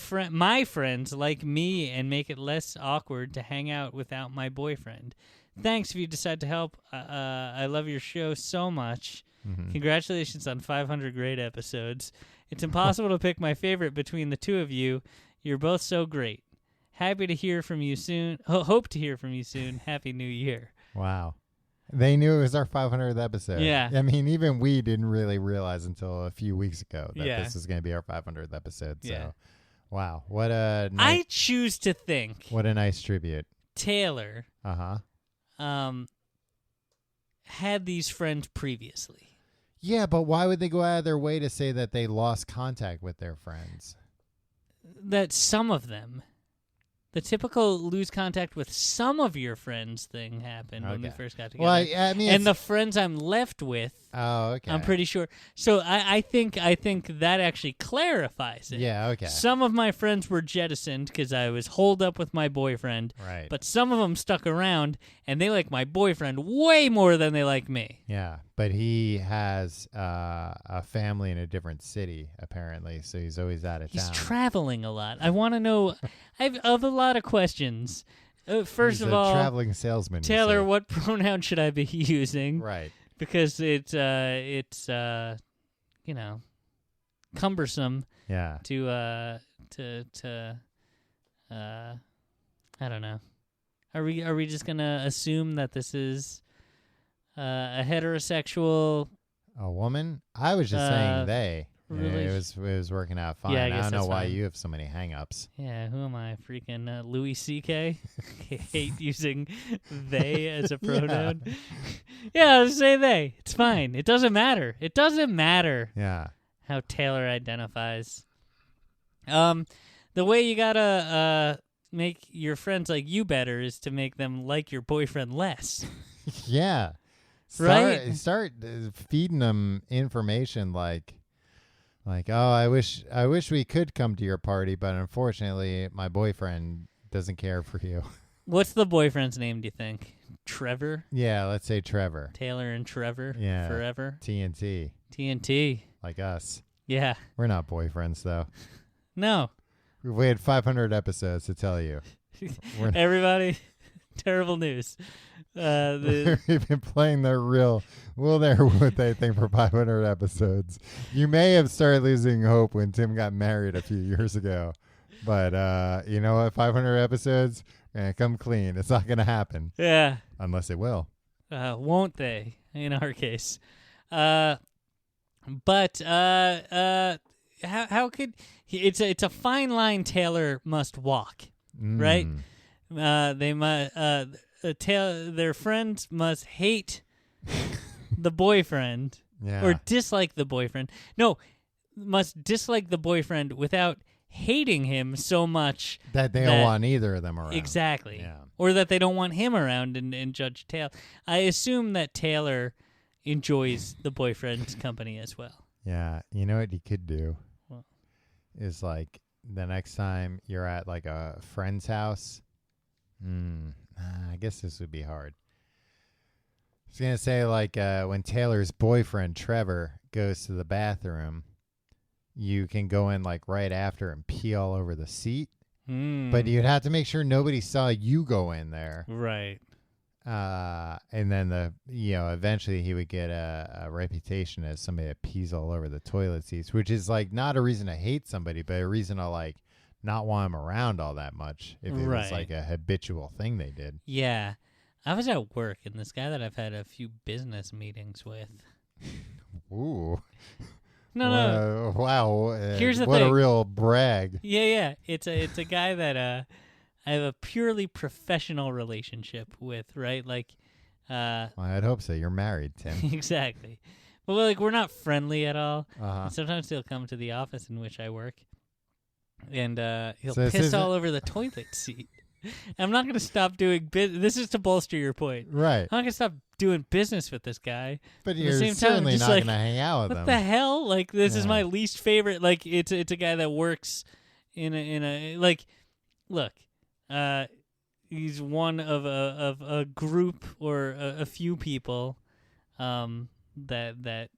friends like me and make it less awkward to hang out without my boyfriend? Thanks if you decide to help. I love your show so much. Mm-hmm. Congratulations on 500 great episodes. It's impossible to pick my favorite between the two of you. You're both so great. Happy to hear from you soon. Hope to hear from you soon. Happy New Year. Wow. They knew it was our 500th episode. Yeah. I mean, even we didn't really realize until a few weeks ago that this is going to be our 500th episode. So, yeah. Wow. What a nice, I choose to think. What a nice tribute. Taylor. Uh-huh. Had these friends previously. Yeah, but why would they go out of their way to say that they lost contact with their friends? that some of them, the typical lose contact with some of your friends thing happened when we first got together. Well, I mean, and the friends I'm left with, I'm pretty sure. So I think that actually clarifies it. Yeah, okay. Some of my friends were jettisoned because I was holed up with my boyfriend. Right. But some of them stuck around, and they like my boyfriend way more than they like me. Yeah, but he has a family in a different city, apparently, so he's always out of town. He's traveling a lot. I want to know. I have a lot of questions. First he's of a all, traveling salesman. Taylor, what pronoun should I be using? Right. Because it's cumbersome. Yeah. To I don't know. Are we just gonna assume that this is a heterosexual? A woman? I was just saying they. Really? It was working out fine. Yeah, I don't know why fine. you have so many hang-ups. Yeah, who am I? Freaking Louis C.K.? Hate using they as a pronoun. Yeah, I'll say they. It's fine. It doesn't matter. It doesn't matter. Yeah. How Taylor identifies. The way you gotta make your friends like you better is to make them like your boyfriend less. Yeah. Start feeding them information like, oh, I wish we could come to your party, but unfortunately, my boyfriend doesn't care for you. What's the boyfriend's name, do you think? Trevor? Yeah, let's say Trevor. Taylor and Trevor? Yeah. Forever? TNT. TNT. Like us. Yeah. We're not boyfriends, though. No. We had 500 episodes to tell you. Everybody, terrible news. We've been playing the real will there would they thing for 500 episodes. You may have started losing hope when Tim got married a few years ago, but you know what? 500 episodes, come clean. It's not going to happen. Yeah, unless it will. Won't they? In our case, but how could it's a fine line Taylor must walk, right? They must. Their friends must hate the boyfriend or dislike the boyfriend. No, must dislike the boyfriend without hating him so much that they don't want either of them around. Exactly. Yeah. Or that they don't want him around and judge Taylor. I assume that Taylor enjoys the boyfriend's company as well. Yeah. You know what you could do? What? Is like the next time you're at like a friend's house. I guess this would be hard. I was going to say, like, when Taylor's boyfriend, Trevor, goes to the bathroom, you can go in, like, right after and pee all over the seat. But you'd have to make sure nobody saw you go in there. Right. And then, eventually he would get a reputation as somebody that pees all over the toilet seats, which is, like, not a reason to hate somebody, but a reason to, like, not want him around all that much if it was like a habitual thing they did. Yeah. I was at work, and this guy that I've had a few business meetings with. Ooh. No. Wow. Here's the thing. What a real brag. Yeah. It's a guy that I have a purely professional relationship with, right? Like, well, I'd hope so. You're married, Tim. Exactly. But like, we're not friendly at all. Uh-huh. Sometimes he'll come to the office in which I work. And he'll piss all over the toilet seat. I'm not going to stop doing business. This is to bolster your point. Right. I'm not going to stop doing business with this guy. But you're certainly not going to hang out with him. What the hell? Like, this is my least favorite. Like, it's a guy that works in a like, look, he's one of a group or a few people that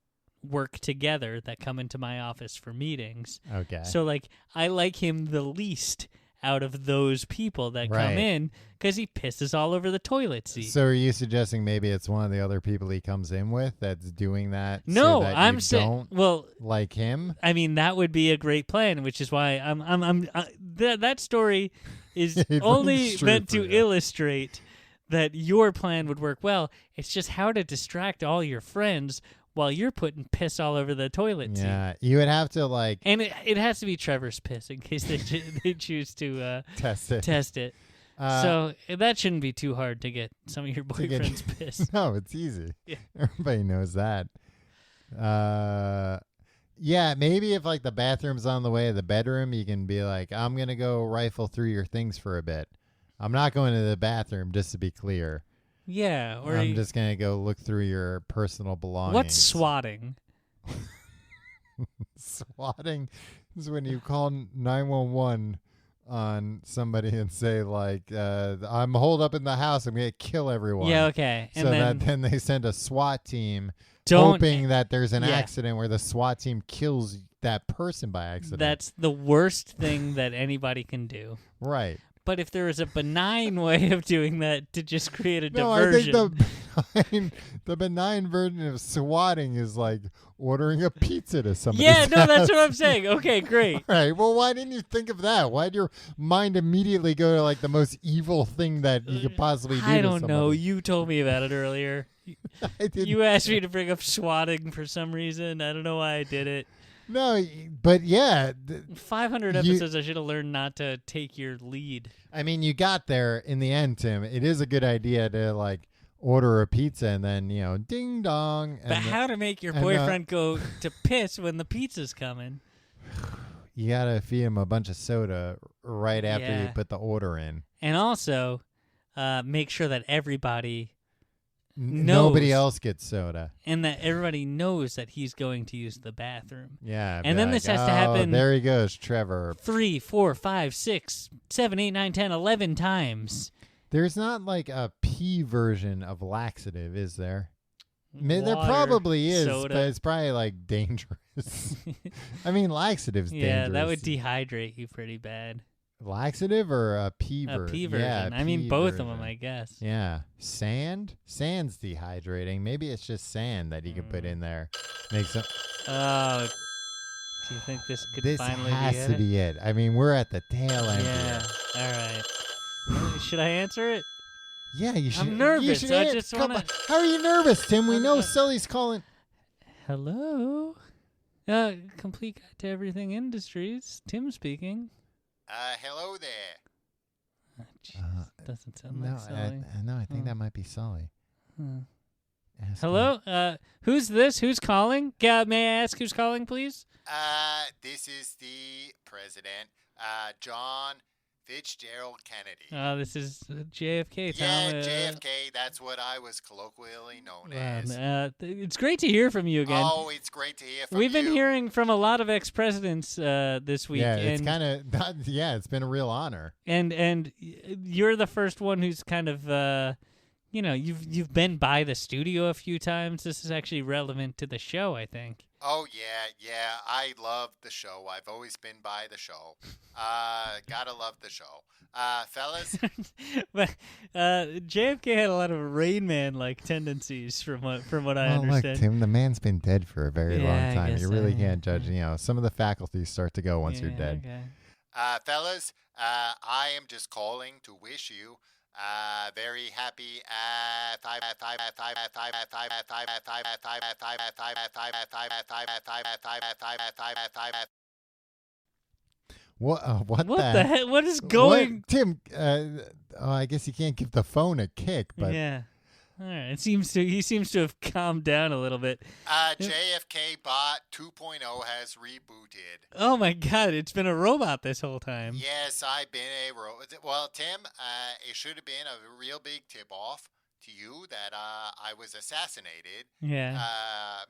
work together that come into my office for meetings. Okay. So, like, I like him the least out of those people that come in because he pisses all over the toilet seat. So are you suggesting maybe it's one of the other people he comes in with that's doing that? No, so that I'm saying, well, like him. I mean, that would be a great plan, which is why that story is only meant to illustrate that your plan would work well. It's just how to distract all your friends while you're putting piss all over the toilet seat. Yeah, you would have to like... And it has to be Trevor's piss in case they choose to test it. So that shouldn't be too hard to get some of your boyfriend's piss. No, it's easy. Yeah. Everybody knows that. Yeah, maybe if like the bathroom's on the way to the bedroom, you can be like, I'm going to go rifle through your things for a bit. I'm not going to the bathroom, just to be clear. Yeah. Or I'm just going to go look through your personal belongings. What's swatting? Swatting is when you call 911 on somebody and say like, I'm holed up in the house. I'm going to kill everyone. Yeah, okay. And so then they send a SWAT team hoping that there's an accident where the SWAT team kills that person by accident. That's the worst thing that anybody can do. Right. But if there is a benign way of doing that to just create a diversion. I think the benign version of swatting is like ordering a pizza to somebody. Yeah, no, that's what I'm saying. Okay, great. All right. Well, why didn't you think of that? Why did your mind immediately go to like the most evil thing that you could possibly do I to don't somebody? know. You told me about it earlier. You asked me to bring up swatting for some reason. I don't know why I did it. No, but yeah. 500 episodes, I should have learned not to take your lead. I mean, you got there in the end, Tim. It is a good idea to like order a pizza and then, ding dong. But how to make your boyfriend go to piss when the pizza's coming? You got to feed him a bunch of soda right after you put the order in. And also make sure that everybody nobody else gets soda. And that everybody knows that he's going to use the bathroom. Yeah. And then this has to happen. There he goes, Trevor. 3, 4, 5, 6, 7, 8, 9, 10, 11 times. There's not like a pee version of laxative, is there? Water, there probably is, soda. but it's probably like dangerous. I mean, laxative's dangerous. Yeah, that would dehydrate you pretty bad. Laxative or a pee version? A pee version. Yeah, I mean, both of them, I guess. Yeah. Sand? Sand's dehydrating. Maybe it's just sand that you can put in there. Makes it. Oh, do you think this could finally be it? This has to be it. I mean, we're at the tail end. Yeah. All right. Should I answer it? Yeah, you should. I'm nervous. You should I just want to. How are you nervous, Tim? We know Sully's calling. Hello. Complete Guide to Everything Industries. Tim speaking. Hello there. Doesn't sound like Sully. I think that might be Sully. Hello? Who's this? Who's calling? May I ask who's calling, please? This is the president, John Fitzgerald Kennedy. This is JFK, Tom. Yeah, JFK. That's what I was colloquially known as. It's great to hear from you again. Oh, it's great to hear from you. We've been hearing from a lot of ex-presidents this week. Yeah, it's kind of it's been a real honor. And you're the first one who's kind of you've been by the studio a few times. This is actually relevant to the show, I think. Oh, yeah. I love the show. I've always been by the show. Gotta love the show. Fellas? But JFK had a lot of Rain Man-like tendencies from what I understand. Look, Tim, the man's been dead for a very long time. You really can't judge. Some of the faculties start to go once you're dead. Okay. Fellas, I am just calling to wish you very happy What the heck? What is going? Tim, I guess you can't give the phone a kick, but yeah. All right. He seems to have calmed down a little bit. JFK Bot 2.0 has rebooted. Oh my God! It's been a robot this whole time. Yes, I've been a robot. Well, Tim, it should have been a real big tip-off to you that I was assassinated. Yeah.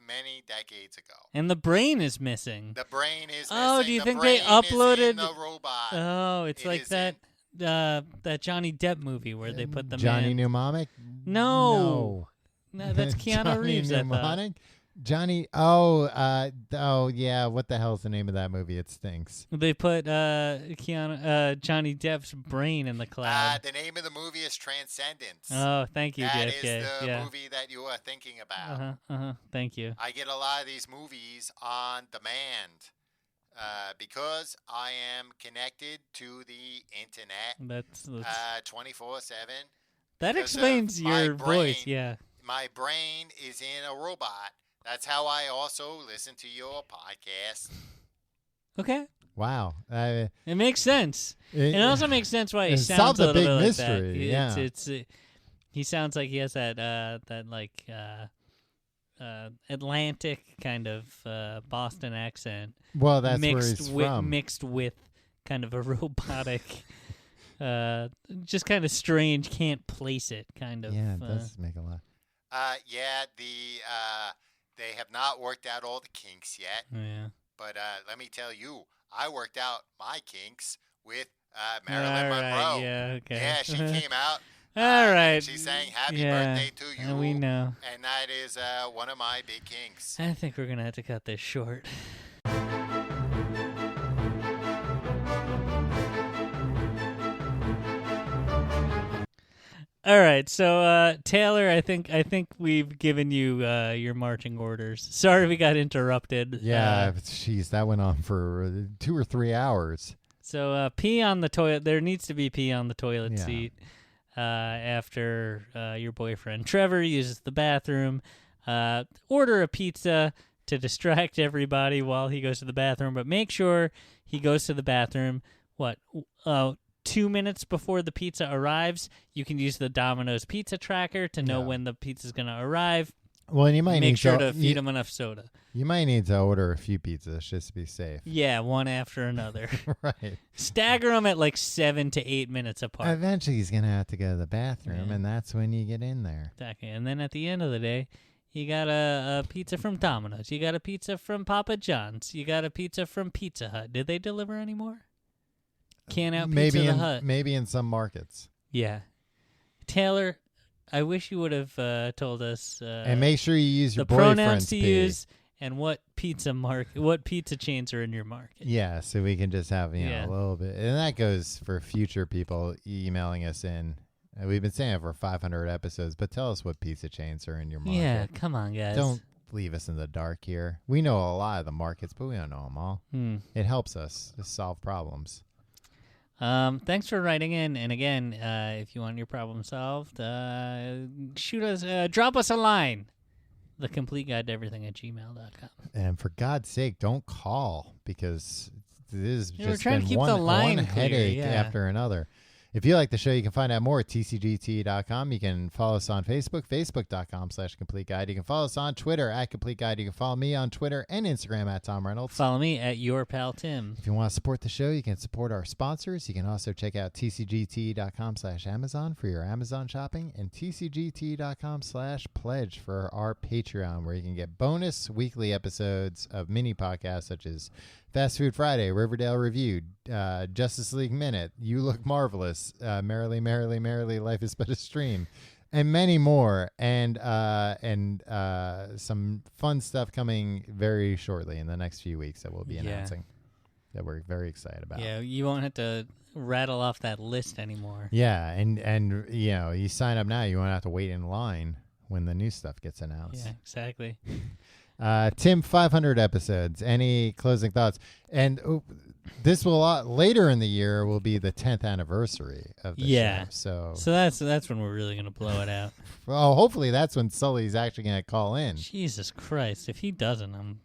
Many decades ago. And the brain is missing. The brain is missing. Oh, do you think they uploaded the robot? Oh, it's like that. That Johnny Depp movie where they put the Johnny Mnemonic? No, that's Keanu Reeves. Mnemonic? Johnny. Yeah. What the hell's the name of that movie? It stinks. They put Johnny Depp's brain in the cloud. The name of the movie is Transcendence. Oh, thank you, That JFK. is the movie that you are thinking about. Thank you. I get a lot of these movies on demand. Because I am connected to the internet. That's 24/7. That explains your voice, yeah. My brain is in a robot. That's how I also listen to your podcast. Okay. Wow. It makes sense. It also makes sense why he sounds a little bit like that. Yeah. He sounds like he has that Atlantic kind of Boston accent. Well, that's where he's from. Mixed with kind of a robotic, just kind of strange, can't place it kind of. Yeah, it does make a lot. They have not worked out all the kinks yet. Yeah. But let me tell you, I worked out my kinks with Marilyn Monroe. Right, yeah, okay. Yeah, she came out. All right. She sang "Happy Birthday to You." We know. And that is one of my big kinks. I think we're gonna have to cut this short. All right, so Taylor, I think we've given you your marching orders. Sorry we got interrupted. Yeah, jeez, that went on for 2 or 3 hours. So pee on the toilet. There needs to be pee on the toilet seat after your boyfriend Trevor uses the bathroom. Order a pizza to distract everybody while he goes to the bathroom, but make sure he goes to the bathroom. 2 minutes before the pizza arrives, you can use the Domino's pizza tracker to know when the pizza's going to arrive. Well, and you might make sure to feed him enough soda. You might need to order a few pizzas just to be safe. Yeah, one after another. Right. Stagger them at like 7 to 8 minutes apart. Eventually, he's going to have to go to the bathroom, and that's when you get in there. Exactly. And then at the end of the day, you got a pizza from Domino's. You got a pizza from Papa John's. You got a pizza from Pizza Hut. Did they deliver anymore? Can't out Pizza Hut. Maybe in some markets. Yeah. Taylor, I wish you would have told us. And make sure you use your the boyfriend's pronouns to pee. use and what pizza chains are in your market. Yeah, so we can just have a little bit. And that goes for future people emailing us in. We've been saying it for 500 episodes, but tell us what pizza chains are in your market. Yeah, come on, guys. Don't leave us in the dark here. We know a lot of the markets, but we don't know them all. It helps us to solve problems. Thanks for writing in, and again, if you want your problem solved, shoot us, drop us a line. The complete guide to everything at gmail.com. And for God's sake, don't call, because this has just trying been to keep one, the line one clear, headache after another. If you like the show, you can find out more at tcgt.com. You can follow us on Facebook, facebook.com/complete guide. You can follow us on Twitter at complete guide. You can follow me on Twitter and Instagram at Tom Reynolds. Follow me at your pal Tim. If you want to support the show, you can support our sponsors. You can also check out tcgt.com/Amazon for your Amazon shopping and tcgt.com/pledge for our Patreon, where you can get bonus weekly episodes of mini podcasts such as Fast Food Friday, Riverdale Reviewed, Justice League Minute, You Look Marvelous, Merrily, Merrily, Merrily, Life is But a Stream, and many more, and some fun stuff coming very shortly in the next few weeks that we'll be announcing that we're very excited about. Yeah, you won't have to rattle off that list anymore. Yeah, and you sign up now, you won't have to wait in line when the new stuff gets announced. Yeah, exactly. Tim, 500 episodes. Any closing thoughts? And this will later in the year will be the 10th anniversary of the show. So that's when we're really gonna blow it out. Well, hopefully that's when Sully's actually gonna call in. Jesus Christ! If he doesn't, I'm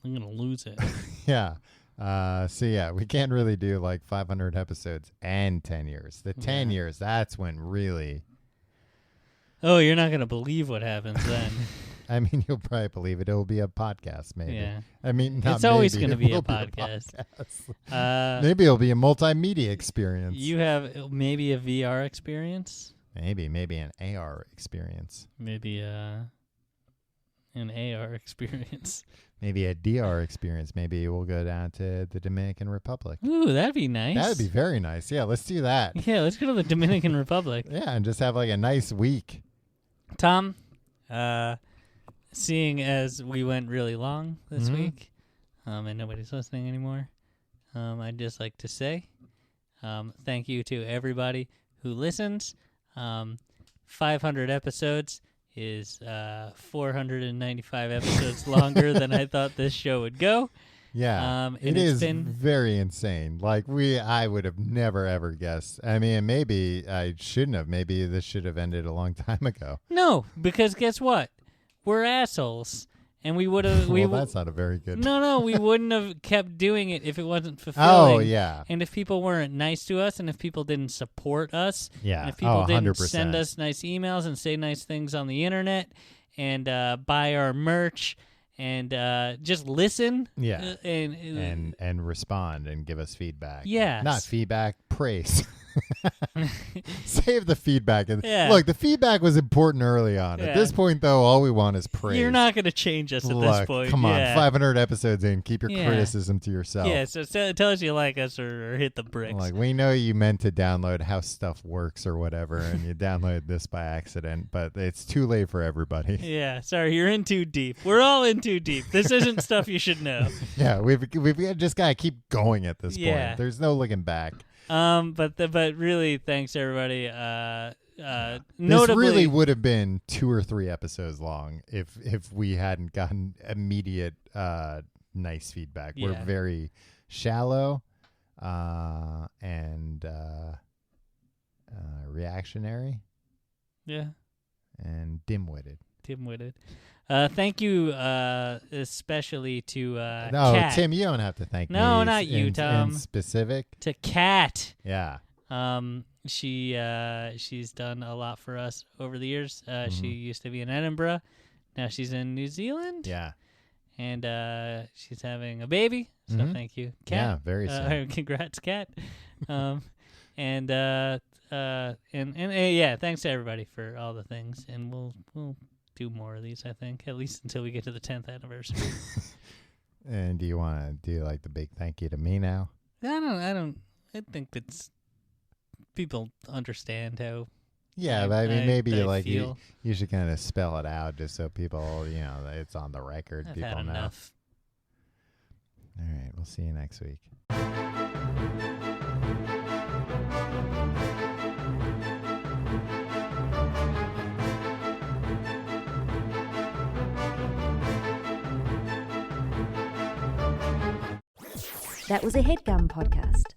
gonna lose it. Yeah. So we can't really do like 500 episodes and 10 years. The 10 years, that's when really. Oh, you're not gonna believe what happens then. I mean, you'll probably believe it. It'll be a podcast, maybe. Yeah. I mean, it's always going to be a podcast. Maybe it'll be a multimedia experience. You have maybe a VR experience? Maybe an AR experience. Maybe an AR experience. Maybe a DR experience. Maybe we'll go down to the Dominican Republic. Ooh, that'd be nice. That'd be very nice. Yeah, let's do that. Yeah, let's go to the Dominican Republic. Yeah, and just have like a nice week. Tom, seeing as we went really long this week, and nobody's listening anymore, I'd just like to say thank you to everybody who listens. 500 episodes is 495 episodes longer than I thought this show would go. Yeah, it is very insane. Like I would have never ever guessed. I mean, maybe I shouldn't have. Maybe this should have ended a long time ago. No, because guess what? We're assholes, and we would have. Well, that's not a very good. No, we wouldn't have kept doing it if it wasn't fulfilling. Oh yeah. And if people weren't nice to us, and if people didn't support us, yeah, and if people didn't 100%. send us nice emails and say nice things on the internet, and buy our merch and just listen. Yeah. And respond and give us feedback. Yeah. Not feedback, praise. Save the feedback. Yeah. Look, the feedback was important early on. Yeah. At this point, though, all we want is praise. You're not going to change us at this point. Come on, 500 episodes in. Keep your criticism to yourself. Yeah, so tell us you like us or hit the bricks. Like, we know you meant to download how stuff works or whatever, and you downloaded this by accident, but it's too late for everybody. Yeah, sorry, you're in too deep. We're all in too deep. This isn't stuff you should know. Yeah, we've just got to keep going at this point. There's no looking back. But really, thanks everybody. This Notably, really would have been 2 or 3 episodes long if we hadn't gotten immediate nice feedback. Yeah. We're very shallow and reactionary. Yeah. And dim-witted. Thank you especially to No, Kat. Tim, you don't have to thank me. No, not you, Tom. In specific. To Kat. Yeah. She's done a lot for us over the years. She used to be in Edinburgh. Now she's in New Zealand. Yeah. And she's having a baby. So thank you, Kat. Yeah, very soon. Congrats, Kat. And thanks to everybody for all the things. And we'll do more of these, I think, at least until we get to the 10th anniversary. And do you want to do like the big thank you to me now? I think it's people understand how. Yeah, but I mean, maybe like feel. You should kind of spell it out just so people, it's on the record. I've people had know. enough. All right, we'll see you next week. That was a HeadGum podcast.